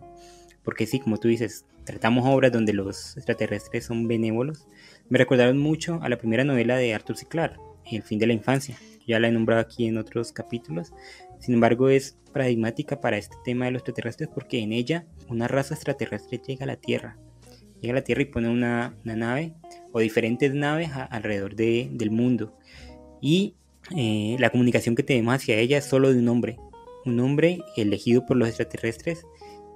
porque sí, como tú dices, tratamos obras donde los extraterrestres son benévolos, me recordaron mucho a la primera novela de Arthur C. Clarke, El fin de la infancia. Ya la he nombrado aquí en otros capítulos. Sin embargo, es paradigmática para este tema de los extraterrestres, porque en ella una raza extraterrestre llega a la Tierra y pone una nave o diferentes naves alrededor del mundo, y la comunicación que tenemos hacia ella es solo de un hombre elegido por los extraterrestres,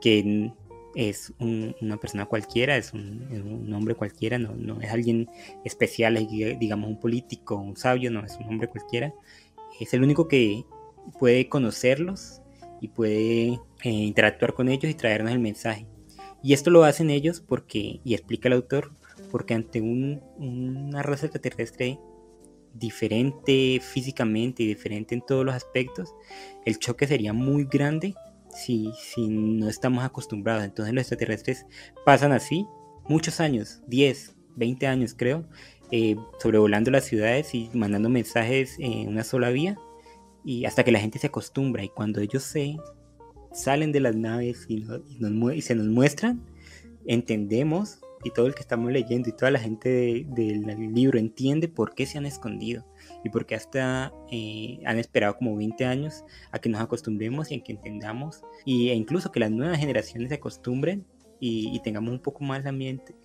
que es una persona cualquiera, es un hombre cualquiera, no es alguien especial, digamos un político, un sabio, no, es un hombre cualquiera. Es el único que puede conocerlos y puede interactuar con ellos y traernos el mensaje. Y esto lo hacen ellos porque, y explica el autor, porque ante una raza extraterrestre diferente físicamente y diferente en todos los aspectos, el choque sería muy grande si no estamos acostumbrados. Entonces los extraterrestres pasan así muchos años, 10, 20 años creo, sobrevolando las ciudades y mandando mensajes en una sola vía, y hasta que la gente se acostumbra. Y cuando ellos salen de las naves y se nos muestran, entendemos, y todo el que estamos leyendo y toda la gente del libro entiende por qué se han escondido y por qué hasta han esperado como 20 años a que nos acostumbremos y a que entendamos, e incluso que las nuevas generaciones se acostumbren y tengamos un poco más la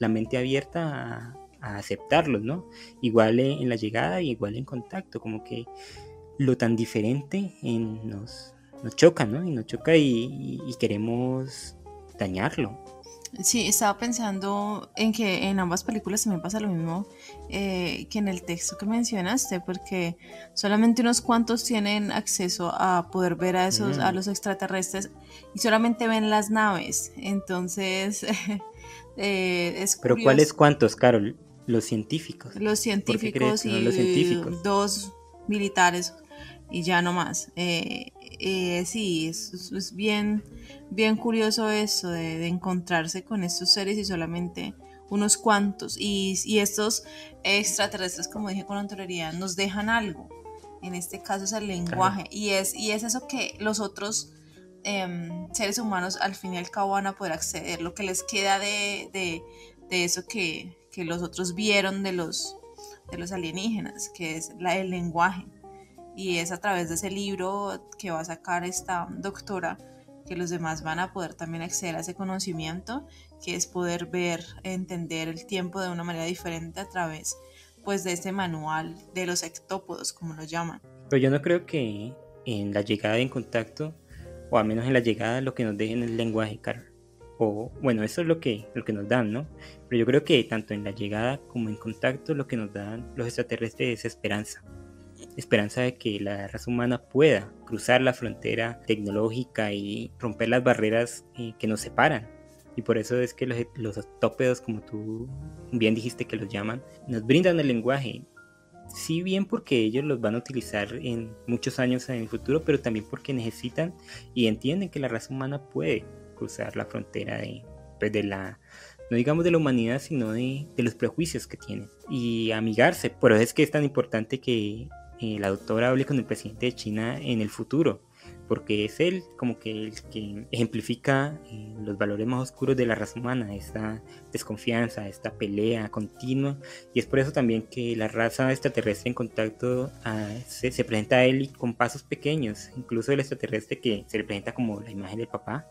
mente abierta a aceptarlos, ¿no? Igual en la llegada y igual en contacto, como que lo tan diferente nos choca, ¿no? Y nos choca y queremos dañarlo. Sí, estaba pensando en que en ambas películas también pasa lo mismo que en el texto que mencionaste, porque solamente unos cuantos tienen acceso a poder ver a los extraterrestres y solamente ven las naves. Entonces es curioso. ¿Pero cuáles cuántos, Carol? Los científicos. Los científicos y los científicos? 2 militares y ya no más. Sí, es bien curioso eso de encontrarse con estos seres y solamente unos cuantos. Y estos extraterrestres, como dije con anterioridad, nos dejan algo. En este caso es el lenguaje. Claro. Y es eso que los otros seres humanos al fin y al cabo van a poder acceder. Lo que les queda de eso que los otros vieron de los alienígenas, que es el lenguaje. Y es a través de ese libro que va a sacar esta doctora que los demás van a poder también acceder a ese conocimiento, que es poder ver, entender el tiempo de una manera diferente a través pues de este manual de los ectópodos, como lo llaman. Pero yo no creo que en la llegada en contacto, o al menos en la llegada, lo que nos dejen es el lenguaje, Carol. O bueno, eso es lo que nos dan, ¿no? Pero yo creo que tanto en la llegada como en contacto, lo que nos dan los extraterrestres es esperanza de que la raza humana pueda cruzar la frontera tecnológica y romper las barreras que nos separan. Y por eso es que los octópedos, como tú bien dijiste que los llaman, nos brindan el lenguaje. Sí, bien porque ellos los van a utilizar en muchos años en el futuro, pero también porque necesitan y entienden que la raza humana puede cruzar la frontera de la, no digamos de la humanidad, sino de los prejuicios que tienen y amigarse. Por eso es que es tan importante que la doctora hable con el presidente de China en el futuro, porque es él como que el que ejemplifica los valores más oscuros de la raza humana, esta desconfianza, esta pelea continua, y es por eso también que la raza extraterrestre en contacto se presenta a él y con pasos pequeños, incluso el extraterrestre que se le presenta como la imagen del papá,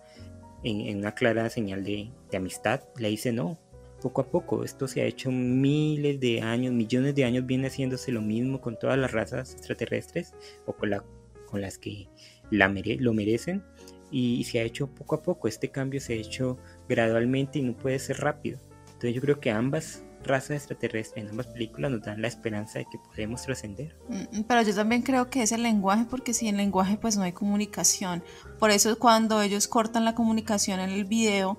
en una clara señal de amistad, le dice no. Poco a poco, esto se ha hecho miles de años, millones de años, viene haciéndose lo mismo con todas las razas extraterrestres o con las que lo merecen, y se ha hecho poco a poco. Este cambio se ha hecho gradualmente y no puede ser rápido. Entonces yo creo que ambas razas extraterrestres en ambas películas nos dan la esperanza de que podemos trascender. Pero yo también creo que es el lenguaje, porque sin lenguaje pues no hay comunicación. Por eso cuando ellos cortan la comunicación en el video,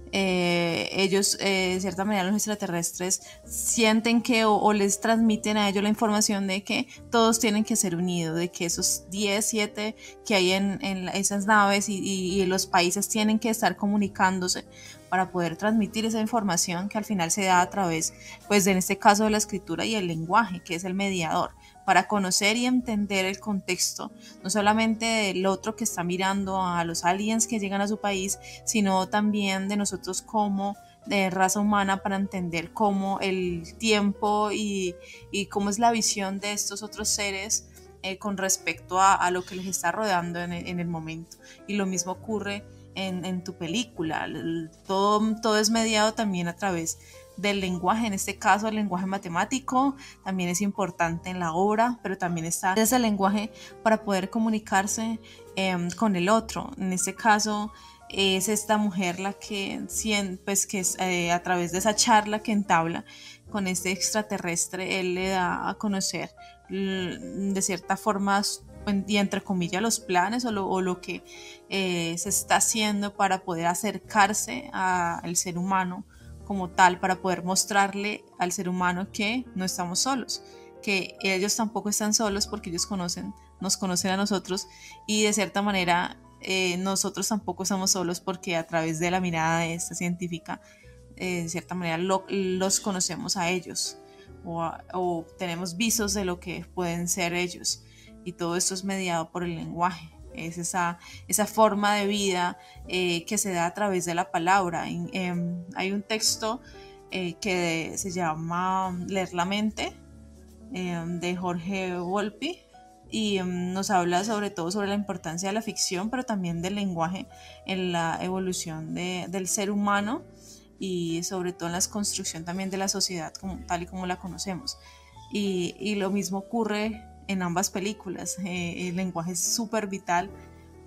ellos de cierta manera los extraterrestres sienten que o les transmiten a ellos la información de que todos tienen que ser unidos, de que esos 10, 7 que hay en esas naves y los países tienen que estar comunicándose para poder transmitir esa información que al final se da a través, pues en este caso, de la escritura y el lenguaje, que es el mediador, para conocer y entender el contexto, no solamente del otro que está mirando a los aliens que llegan a su país, sino también de nosotros como de raza humana, para entender cómo el tiempo y cómo es la visión de estos otros seres con respecto a lo que les está rodeando en el momento. Y lo mismo ocurre en tu película. Todo es mediado también a través del lenguaje. En este caso el lenguaje matemático también es importante en la obra, pero también está ese lenguaje para poder comunicarse con el otro. En este caso es esta mujer la que, pues, que es, a través de esa charla que entabla con este extraterrestre, él le da a conocer de cierta forma y entre comillas los planes o lo que se está haciendo para poder acercarse al ser humano como tal, para poder mostrarle al ser humano que no estamos solos, que ellos tampoco están solos, porque ellos nos conocen a nosotros, y de cierta manera nosotros tampoco estamos solos, porque a través de la mirada de esta científica de cierta manera los conocemos a ellos, o tenemos visos de lo que pueden ser ellos. Y todo esto es mediado por el lenguaje. Es esa forma de vida que se da a través de la palabra. Hay un texto que se llama Leer la mente, de Jorge Volpi, y nos habla sobre todo sobre la importancia de la ficción, pero también del lenguaje en la evolución del ser humano, y sobre todo en la construcción también de la sociedad tal y como la conocemos. Y lo mismo ocurre en ambas películas. El lenguaje es súper vital,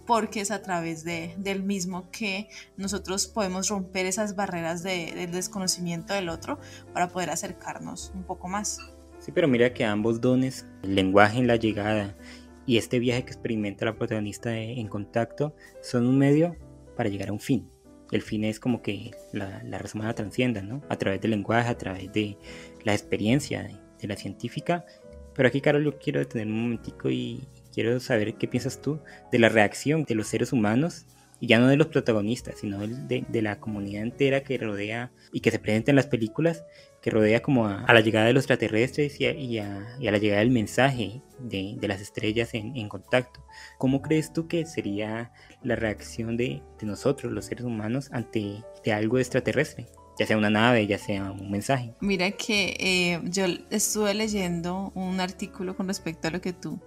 porque es a través del mismo que nosotros podemos romper esas barreras del desconocimiento del otro para poder acercarnos un poco más. Sí, pero mira que ambos dones, el lenguaje en la llegada y este viaje que experimenta la protagonista en contacto, son un medio para llegar a un fin. El fin es como que la raza humana trascienda, ¿no? A través del lenguaje, a través de la experiencia de la científica. Pero aquí, Carol, yo quiero detener un momentico y quiero saber qué piensas tú de la reacción de los seres humanos, y ya no de los protagonistas, sino de la comunidad entera que rodea y que se presenta en las películas, que rodea como a la llegada de los extraterrestres y a la llegada del mensaje de las estrellas en contacto. ¿Cómo crees tú que sería la reacción de nosotros, los seres humanos, ante algo extraterrestre? Ya sea una nave, ya sea un mensaje. Mira que yo estuve leyendo un artículo con respecto a lo que tú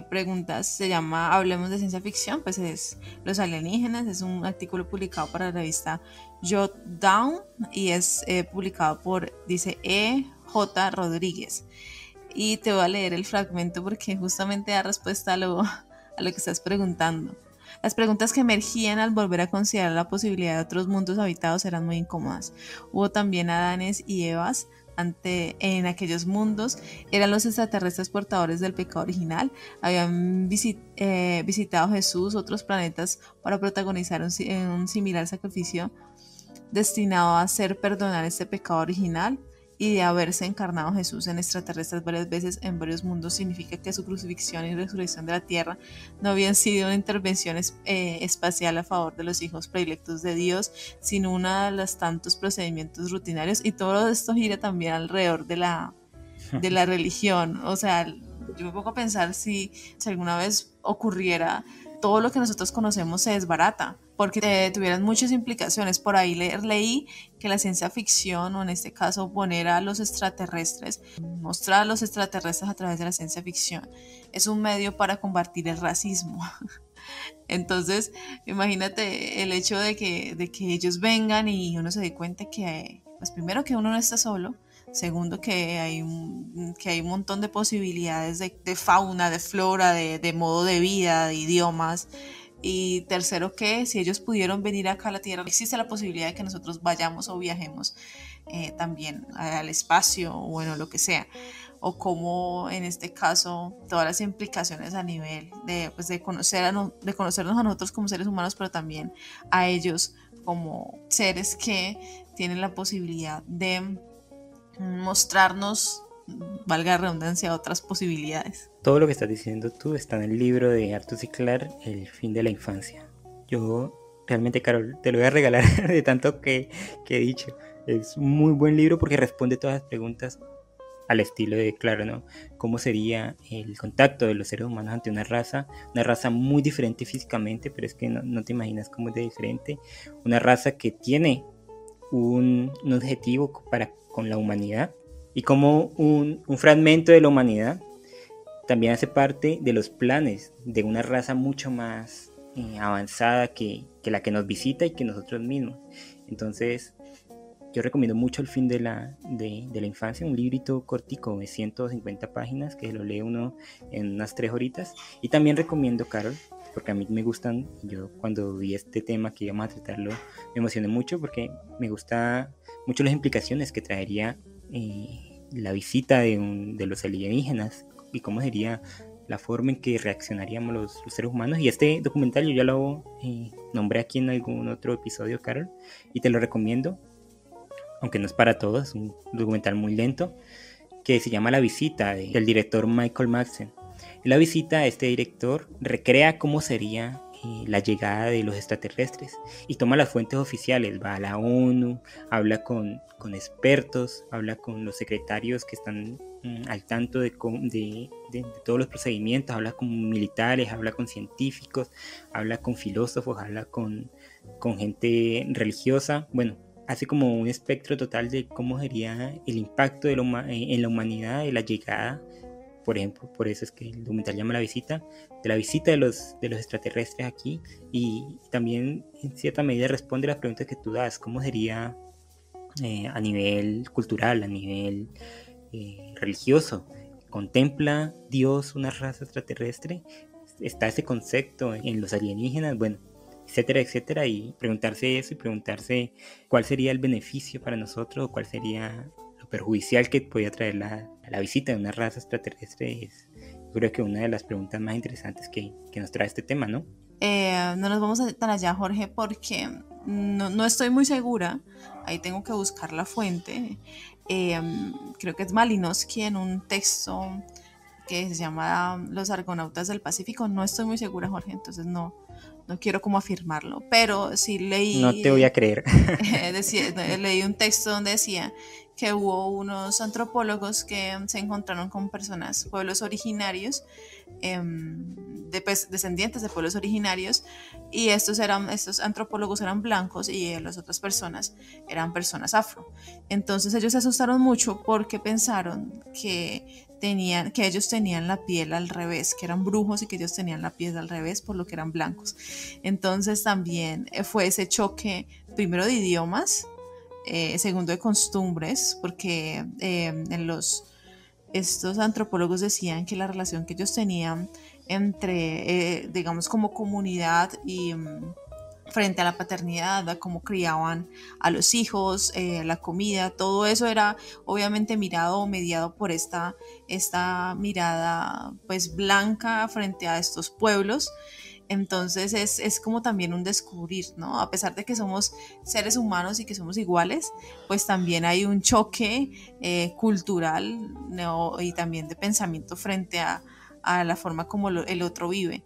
preguntas. Se llama Hablemos de Ciencia Ficción, pues es los alienígenas. Es un artículo publicado para la revista Jot Down y es publicado por, dice, E.J. Rodríguez. Y te voy a leer el fragmento porque justamente da respuesta a lo que estás preguntando. Las preguntas que emergían al volver a considerar la posibilidad de otros mundos habitados eran muy incómodas. Hubo también Adanes y Evas en aquellos mundos. ¿Eran los extraterrestres portadores del pecado original? ¿Habían visitado Jesús otros planetas para protagonizar un similar sacrificio destinado a hacer perdonar este pecado original? Y de haberse encarnado Jesús en extraterrestres varias veces en varios mundos, significa que su crucifixión y resurrección de la tierra no habían sido una intervención espacial a favor de los hijos predilectos de Dios, sino uno de los tantos procedimientos rutinarios. Y todo esto gira también alrededor de la religión. O sea, yo me pongo a pensar si alguna vez ocurriera, todo lo que nosotros conocemos se desbarata, porque tuvieran muchas implicaciones. Por ahí leí que la ciencia ficción, o en este caso poner a los extraterrestres, mostrar a los extraterrestres a través de la ciencia ficción, es un medio para combatir el racismo. Entonces, imagínate el hecho de que ellos vengan y uno se dé cuenta que, pues primero, que uno no está solo. Segundo, que hay un montón de posibilidades de fauna, de flora, de modo de vida, de idiomas. Y tercero, que si ellos pudieron venir acá a la Tierra, existe la posibilidad de que nosotros vayamos o viajemos también al espacio o bueno, lo que sea. O como en este caso todas las implicaciones a nivel pues de conocernos a nosotros como seres humanos, pero también a ellos como seres que tienen la posibilidad de mostrarnos, valga la redundancia, otras posibilidades. Todo lo que estás diciendo tú está en el libro de Arthur C. Clarke, El fin de la infancia. Yo realmente, Carol, te lo voy a regalar de tanto que he dicho. Es un muy buen libro porque responde todas las preguntas al estilo de Clarke, ¿no? ¿Cómo sería el contacto de los seres humanos ante una raza muy diferente físicamente, pero es que no te imaginas cómo es de diferente? Una raza que tiene un objetivo con la humanidad, y como un fragmento de la humanidad también hace parte de los planes de una raza mucho más avanzada que la que nos visita y que nosotros mismos. Entonces yo recomiendo mucho El fin de la infancia, un librito cortico de 150 páginas que lo lee uno en unas 3 horitas. Y también recomiendo, Carol, porque a mí me gustan, yo cuando vi este tema que íbamos a tratarlo me emocioné mucho porque me gusta mucho las implicaciones que traería la visita de los alienígenas y cómo sería la forma en que reaccionaríamos los seres humanos. Y este documental yo ya lo nombré aquí en algún otro episodio, Carol, y te lo recomiendo, aunque no es para todos, es un documental muy lento que se llama La visita, del director Michael Madsen. La visita, este director recrea cómo sería la llegada de los extraterrestres y toma las fuentes oficiales, va a la ONU, habla con expertos, habla con los secretarios que están al tanto de todos los procedimientos, habla con militares, habla con científicos, habla con filósofos, habla con gente religiosa. Bueno, hace como un espectro total de cómo sería el impacto en la humanidad de la llegada. Por ejemplo, por eso es que el documental llama de la visita de los extraterrestres aquí, y también en cierta medida responde a las preguntas que tú das, cómo sería a nivel cultural, a nivel religioso. ¿Contempla Dios una raza extraterrestre? ¿Está ese concepto en los alienígenas? Bueno, etcétera, etcétera, y preguntarse eso y preguntarse cuál sería el beneficio para nosotros o cuál sería lo perjudicial que podía traer la visita de una raza extraterrestre. Yo creo que una de las preguntas más interesantes que nos trae este tema, ¿no? No nos vamos a tan allá, Jorge, porque no estoy muy segura. Ahí tengo que buscar la fuente. Creo que es Malinowski en un texto que se llama Los Argonautas del Pacífico. No estoy muy segura, Jorge, entonces no quiero como afirmarlo, pero sí leí... No te voy a creer. Leí un texto donde decía que hubo unos antropólogos que se encontraron con pueblos originarios, descendientes de pueblos originarios, y estos antropólogos eran blancos y las otras personas eran personas afro. Entonces ellos se asustaron mucho porque pensaron que ellos tenían la piel al revés, que eran brujos y que ellos tenían la piel al revés por lo que eran blancos. Entonces también fue ese choque, primero de idiomas, segundo de costumbres, porque estos antropólogos decían que la relación que ellos tenían entre, digamos, como comunidad y frente a la paternidad, a cómo criaban a los hijos, la comida, todo eso era obviamente mirado o mediado por esta mirada pues blanca frente a estos pueblos. Entonces es como también un descubrir, ¿no? A pesar de que somos seres humanos y que somos iguales, pues también hay un choque cultural, ¿no? Y también de pensamiento frente a la forma como el otro vive.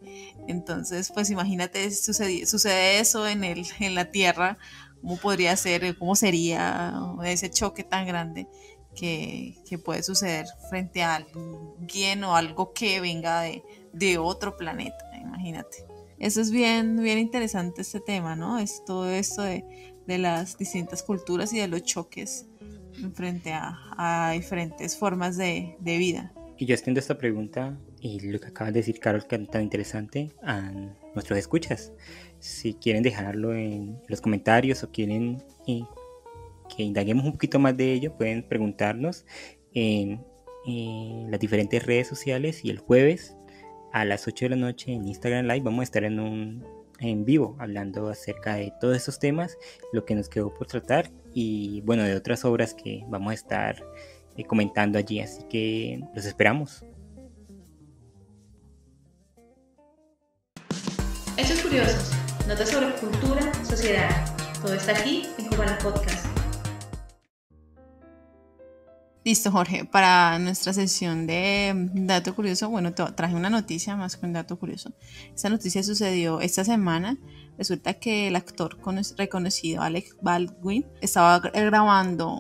Entonces, pues imagínate, sucede eso en la Tierra, ¿cómo podría ser, cómo sería ese choque tan grande? que puede suceder frente a alguien o algo que venga de otro planeta, imagínate. Eso es bien, bien interesante este tema, ¿no? Es todo esto de las distintas culturas y de los choques frente a diferentes formas de vida. Y yo extiendo esta pregunta y lo que acabas de decir, Carol, que es tan interesante, a nuestros escuchas. Si quieren dejarlo en los comentarios o quieren que indaguemos un poquito más de ello, pueden preguntarnos en las diferentes redes sociales, y el jueves a las 8 de la noche en Instagram Live vamos a estar en vivo hablando acerca de todos estos temas, lo que nos quedó por tratar y bueno, de otras obras que vamos a estar comentando allí, así que los esperamos. Hechos curiosos, notas sobre cultura, sociedad, todo está aquí en Cubana Podcast. Listo, Jorge, para nuestra sesión de dato curioso, bueno, traje una noticia más que un dato curioso. Esta noticia sucedió esta semana. Resulta que el actor reconocido Alec Baldwin estaba rodando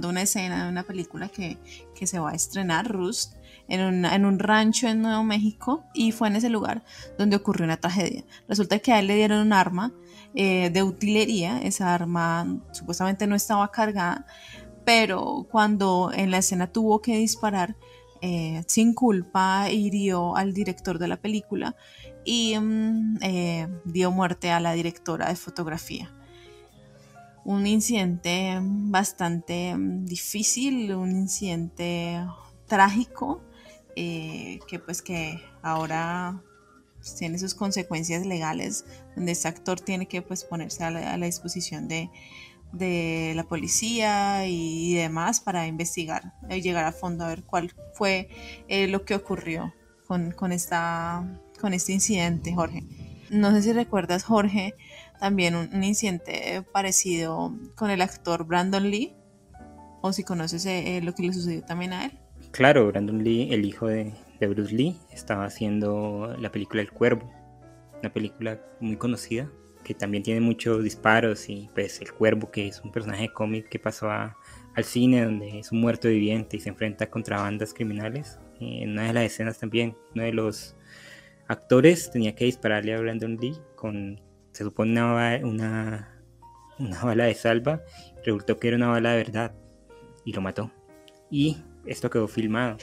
una escena de una película que se va a estrenar, Rust, en un rancho en Nuevo México, y fue en ese lugar donde ocurrió una tragedia. Resulta que a él le dieron un arma de utilería. Esa arma supuestamente no estaba cargada, pero cuando en la escena tuvo que disparar, sin culpa hirió al director de la película y dio muerte a la directora de fotografía. Un incidente bastante difícil, un incidente trágico, que ahora tiene sus consecuencias legales, donde este actor tiene que ponerse a la disposición de la policía y demás para investigar y llegar a fondo a ver cuál fue lo que ocurrió con este incidente, Jorge. No sé si recuerdas, Jorge, también un incidente parecido con el actor Brandon Lee, o si conoces lo que le sucedió también a él. Claro, Brandon Lee, el hijo de Bruce Lee, estaba haciendo la película El Cuervo, una película muy conocida que también tiene muchos disparos, y pues El Cuervo, que es un personaje de cómic que pasó al cine, donde es un muerto viviente y se enfrenta contra bandas criminales. En una de las escenas también, uno de los actores tenía que dispararle a Brandon Lee con, se supone, una bala de salva. Resultó que era una bala de verdad y lo mató, y esto quedó filmado,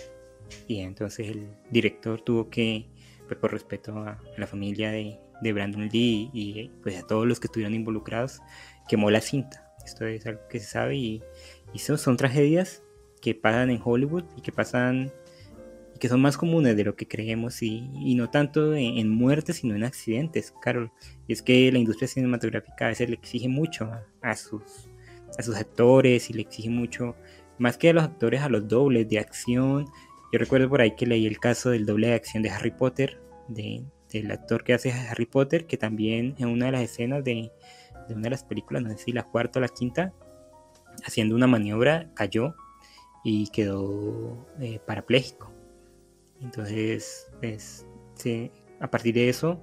y entonces el director tuvo que, pues por respeto a la familia de Brandon Lee y pues a todos los que estuvieron involucrados, quemó la cinta. Esto es algo que se sabe, y son tragedias que pasan en Hollywood y que pasan y que son más comunes de lo que creemos, y no tanto en muertes sino en accidentes, Carol. Y es que la industria cinematográfica a veces le exige mucho a sus actores, y le exige mucho, más que a los actores, a los dobles de acción. Yo recuerdo por ahí que leí el caso del doble de acción de Harry Potter, del actor que hace Harry Potter, que también en una de las escenas de una de las películas, no sé si la cuarta o la quinta, haciendo una maniobra cayó y quedó parapléjico. Entonces a partir de eso,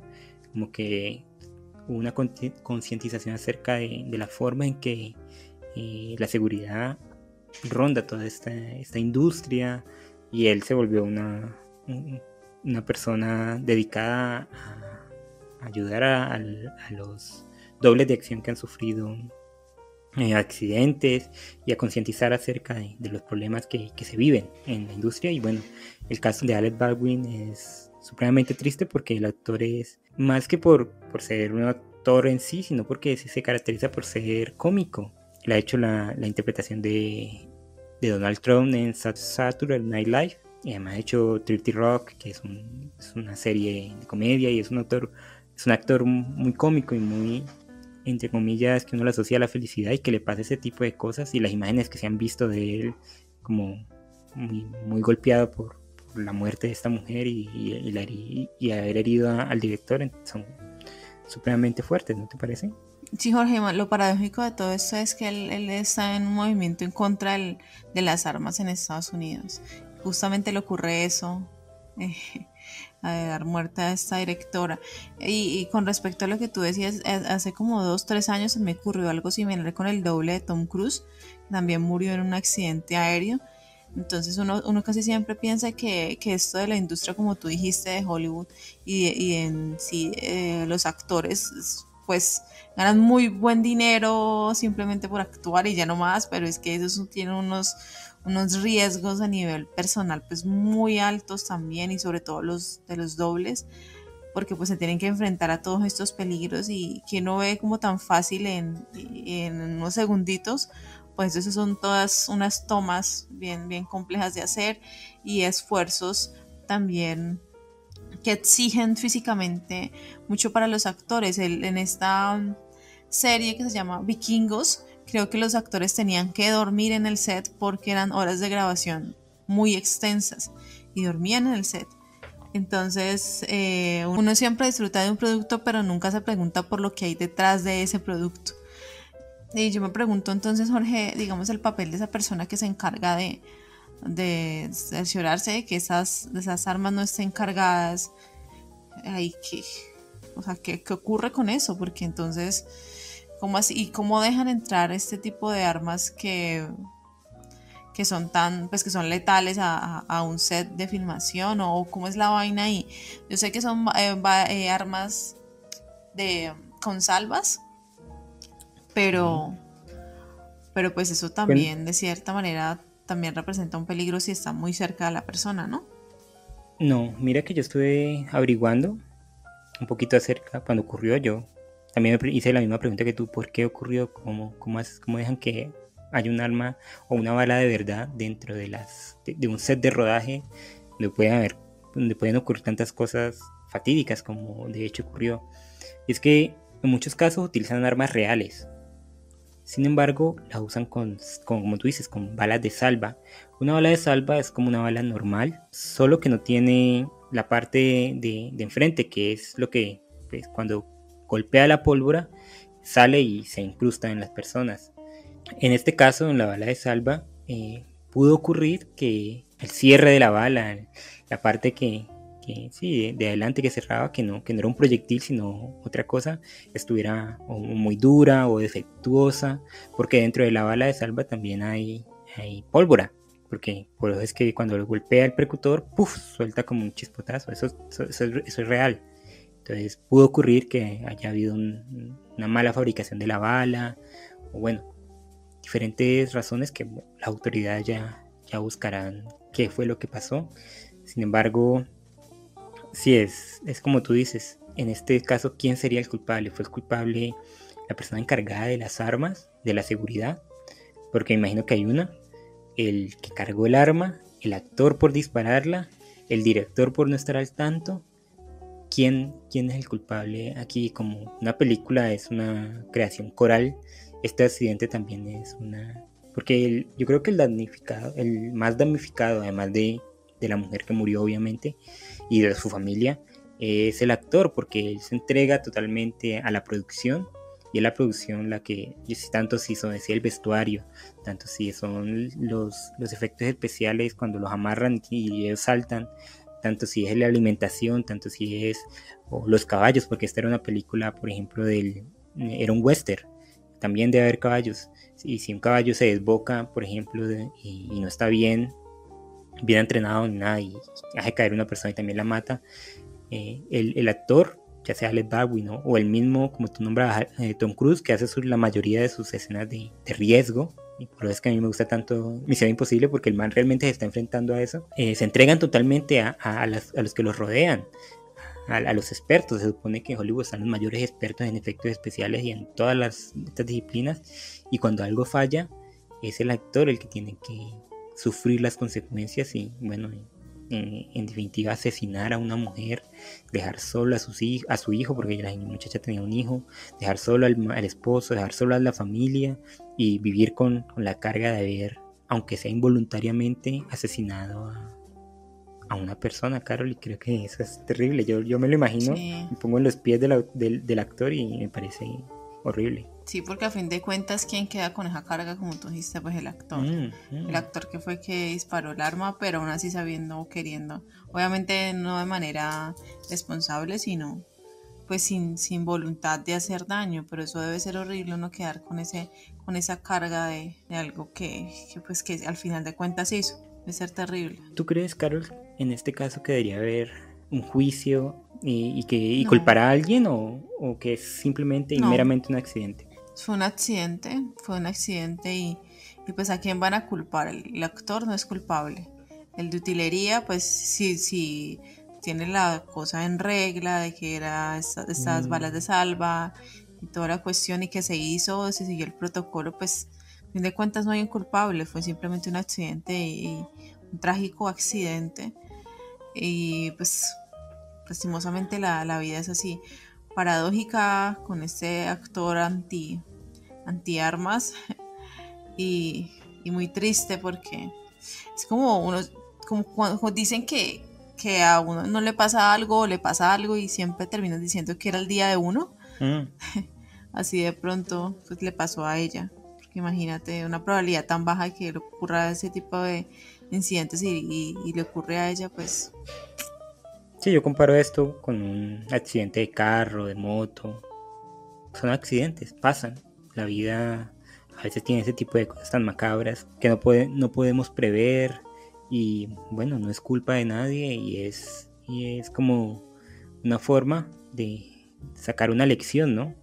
como que hubo una concientización acerca de la forma en que la seguridad ronda toda esta industria, y él se volvió una persona dedicada a ayudar a los dobles de acción que han sufrido accidentes, y a concientizar acerca de los problemas que se viven en la industria. Y bueno, el caso de Alec Baldwin es supremamente triste, porque el actor es, más que por ser un actor en sí, sino porque se caracteriza por ser cómico. Él ha hecho la interpretación de Donald Trump en Saturday Night Live, y además ha hecho 30 Rock, que es una serie de comedia, y es un actor muy cómico y muy, entre comillas, que uno le asocia a la felicidad, y que le pasa ese tipo de cosas, y las imágenes que se han visto de él como muy, muy golpeado por la muerte de esta mujer y haber herido al director son supremamente fuertes, ¿no te parece? Sí, Jorge, lo paradójico de todo esto es que él está en un movimiento en contra de las armas en Estados Unidos. Justamente le ocurre eso, a dar muerte a esta directora. Y con respecto a lo que tú decías, hace como 2-3 años se me ocurrió algo similar con el doble de Tom Cruise, también murió en un accidente aéreo. Entonces uno casi siempre piensa que esto de la industria, como tú dijiste, de Hollywood y en sí los actores pues ganan muy buen dinero simplemente por actuar y ya no más, pero es que eso tiene unos riesgos a nivel personal pues muy altos también, y sobre todo los de los dobles, porque pues se tienen que enfrentar a todos estos peligros y que uno ve como tan fácil en unos segunditos, pues eso son todas unas tomas bien complejas de hacer y esfuerzos también que exigen físicamente mucho para los actores. En esta serie que se llama Vikingos, creo que los actores tenían que dormir en el set porque eran horas de grabación muy extensas y dormían en el set. Entonces, uno siempre disfruta de un producto, pero nunca se pregunta por lo que hay detrás de ese producto. Y yo me pregunto entonces, Jorge, digamos, el papel de esa persona que se encarga de cerciorarse de que esas armas no estén cargadas. O sea, ¿qué ocurre con eso? Porque entonces, ¿cómo así? ¿Y cómo dejan entrar este tipo de armas que son pues que son letales a un set de filmación? ¿O cómo es la vaina ahí? Yo sé que son armas con salvas, pero pues eso también de cierta manera también representa un peligro si está muy cerca de la persona, ¿no? No, mira que yo estuve averiguando un poquito acerca cuando ocurrió. Yo también me hice la misma pregunta que tú: ¿por qué ocurrió? ¿Cómo dejan que haya un arma o una bala de verdad dentro de un set de rodaje donde pueden ocurrir tantas cosas fatídicas como de hecho ocurrió? Y es que en muchos casos utilizan armas reales. Sin embargo, las usan como tú dices, con balas de salva. Una bala de salva es como una bala normal, solo que no tiene la parte de enfrente, que es lo que pues, cuando golpea la pólvora sale y se incrusta en las personas. En este caso, en la bala de salva, pudo ocurrir que el cierre de la bala, la parte que sí, de adelante que cerraba, que no era un proyectil sino otra cosa, estuviera o muy dura o defectuosa, porque dentro de la bala de salva también hay pólvora, porque por eso es que cuando lo golpea el percutor, ¡puf!, suelta como un chispotazo. Eso es real. Entonces pudo ocurrir que haya habido una mala fabricación de la bala, o bueno, diferentes razones que las autoridades ya buscarán qué fue lo que pasó. Sin embargo, sí, es como tú dices, en este caso, ¿quién sería el culpable? ¿Fue el culpable la persona encargada de las armas, de la seguridad? Porque me imagino que hay el que cargó el arma, el actor por dispararla, el director por no estar al tanto. ¿Quién es el culpable? Aquí, como una película es una creación coral, este accidente también es porque yo creo que el más damnificado, además de la mujer que murió obviamente y de su familia, es el actor, porque él se entrega totalmente a la producción, y es la producción la que, tanto si son el vestuario, tanto si son los efectos especiales cuando los amarran y ellos saltan, tanto si es la alimentación, tanto si es los caballos, porque esta era una película, por ejemplo, era un western, también debe haber caballos, y si un caballo se desboca, por ejemplo, y no está bien entrenado ni nada, y hace caer una persona y también la mata, el actor, ya sea Alec Baldwin, ¿no?, o el mismo, como tú nombras, Tom Cruise, que hace la mayoría de sus escenas de riesgo, y por eso es que a mí me gusta tanto Misión Imposible, porque el man realmente se está enfrentando a eso. Se entregan totalmente a los que los rodean, a los expertos. Se supone que en Hollywood están los mayores expertos en efectos especiales y en todas estas disciplinas, y cuando algo falla es el actor el que tiene que sufrir las consecuencias y, bueno, en definitiva, asesinar a una mujer, dejar solo a su hijo, porque la muchacha tenía un hijo, dejar solo al esposo, dejar solo a la familia, y vivir con la carga de haber, aunque sea involuntariamente, asesinado a una persona, Carol. Y creo que eso es terrible. Yo me lo imagino, Sí. me pongo en los pies del actor y me parece horrible. Sí, porque a fin de cuentas, ¿quién queda con esa carga? Como tú dijiste, pues el actor. El actor que fue que disparó el arma, pero aún así sabiendo o queriendo. Obviamente no de manera responsable, sino pues sin voluntad de hacer daño, pero eso debe ser horrible uno quedar con esa carga de algo pues que al final de cuentas hizo, debe ser terrible. ¿Tú crees, Carol, en este caso que debería haber un juicio y No. culpar a alguien o que es simplemente y No. meramente un accidente? Fue un accidente y pues ¿a quién van a culpar? El actor no es culpable. El de utilería, pues sí tiene la cosa en regla de que era estas balas de salva y toda la cuestión y que se siguió el protocolo, pues a fin de cuentas no hay un culpable, fue simplemente un accidente y un trágico accidente y pues lastimosamente la vida es así, paradójica con este actor anti-armas y muy triste porque es como como dicen que a uno no le pasa algo o le pasa algo y siempre terminan diciendo que era el día de uno. Así de pronto pues le pasó a ella, porque imagínate una probabilidad tan baja de que le ocurra ese tipo de incidentes y le ocurre a ella, pues Sí, yo comparo esto con un accidente de carro, de moto. Son accidentes, pasan. La vida a veces tiene ese tipo de cosas tan macabras que no podemos prever. Y bueno, no es culpa de nadie y es como una forma de sacar una lección, ¿no?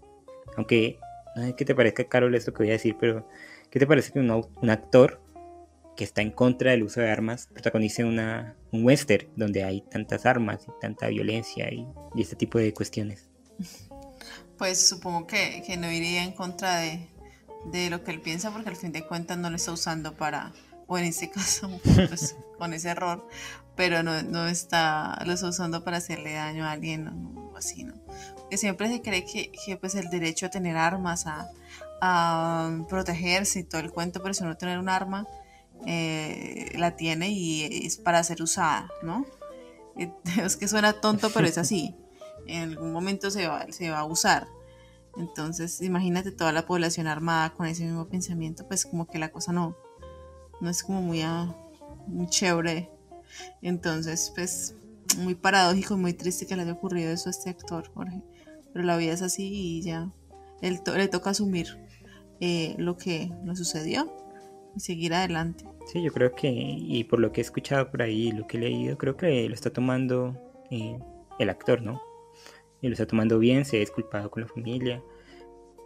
Aunque no sé qué te parezca, Carol, esto que voy a decir, pero ¿qué te parece que un actor que está en contra del uso de armas protagonice un western donde hay tantas armas y tanta violencia y este tipo de cuestiones? pues supongo que no iría en contra de lo que él piensa, porque al fin de cuentas no lo está usando o en este caso, pues con ese error, pero no lo está usando para hacerle daño a alguien o así, ¿no? Porque siempre se cree que pues el derecho a tener armas, a protegerse y todo el cuento, pero si uno tener un arma, la tiene y es para ser usada, ¿no? Es que suena tonto, pero es así. En algún momento se va a usar. Entonces, imagínate toda la población armada con ese mismo pensamiento, pues como que la cosa no es como muy chévere. Entonces, pues muy paradójico y muy triste que le haya ocurrido eso a este actor, Jorge. Pero la vida es así y ya le toca asumir lo que nos sucedió y seguir adelante. Sí, yo creo que, y por lo que he escuchado por ahí, lo que he leído, creo que lo está tomando el actor, ¿no? Y lo está tomando bien, se ha disculpado con la familia.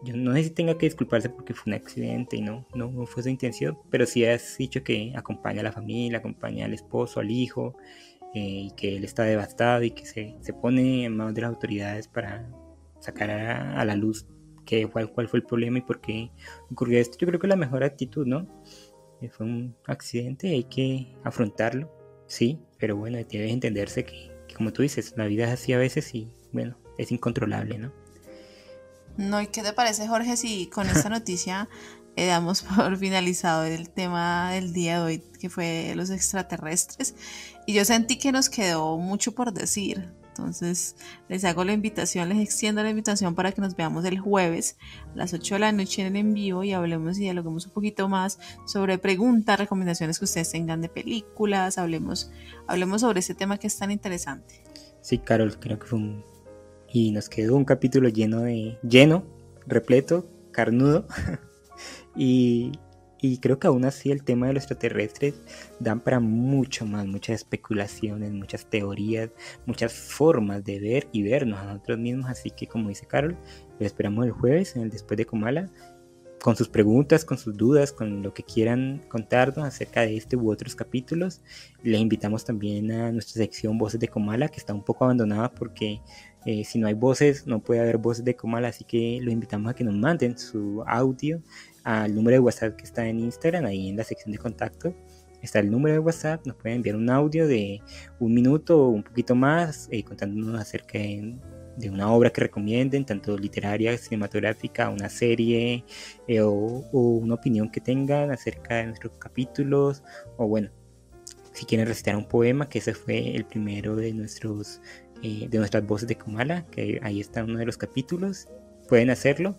Yo no sé si tenga que disculparse porque fue un accidente y no fue su intención, pero sí has dicho que acompaña a la familia, acompaña al esposo, al hijo, y que él está devastado y que se pone en manos de las autoridades para sacar a la luz cuál fue el problema y por qué ocurrió esto. Yo creo que es la mejor actitud, ¿no? Fue un accidente, hay que afrontarlo, sí, pero bueno, debe entenderse que como tú dices, la vida es así a veces y bueno, es incontrolable, ¿no? No, ¿y qué te parece, Jorge, si con esta noticia damos por finalizado el tema del día de hoy, que fue los extraterrestres? Y yo sentí que nos quedó mucho por decir. Entonces, les hago la invitación, les extiendo la invitación para que nos veamos el jueves a las 8 de la noche en el en vivo y hablemos y dialoguemos un poquito más sobre preguntas, recomendaciones que ustedes tengan de películas, hablemos sobre este tema que es tan interesante. Sí, Carol, creo que y nos quedó un capítulo lleno, repleto, carnudo y creo que aún así el tema de los extraterrestres dan para mucho más, muchas especulaciones, muchas teorías, muchas formas de ver y vernos a nosotros mismos, así que como dice Carol, lo esperamos el jueves en el Después de Comala, con sus preguntas, con sus dudas, con lo que quieran contarnos acerca de este u otros capítulos. Les invitamos también a nuestra sección Voces de Comala, que está un poco abandonada porque si no hay voces, no puede haber voces de Comala, así que los invitamos a que nos manden su audio al número de WhatsApp que está en Instagram, ahí en la sección de contacto está el número de WhatsApp, nos pueden enviar un audio de 1 minuto o un poquito más contándonos acerca de una obra que recomienden, tanto literaria, cinematográfica, una serie o una opinión que tengan acerca de nuestros capítulos, o bueno, si quieren recitar un poema, que ese fue el primero de nuestras voces de Comala, que ahí está uno de los capítulos, pueden hacerlo.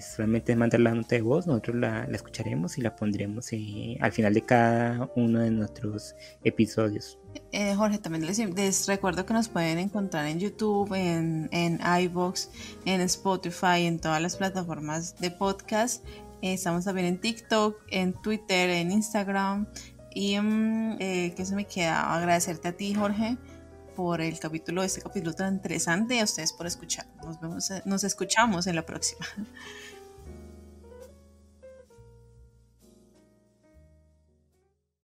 Solamente es mandar la nota de voz, nosotros la escucharemos y la pondremos al final de cada uno de nuestros episodios. Jorge, también les recuerdo que nos pueden encontrar en YouTube, en iVoox, en Spotify, en todas las plataformas de podcast. Estamos también en TikTok, en Twitter, en Instagram. Y ¿qué se me queda? Agradecerte a ti, Jorge, por este capítulo tan interesante, y a ustedes por escuchar. Nos escuchamos en la próxima.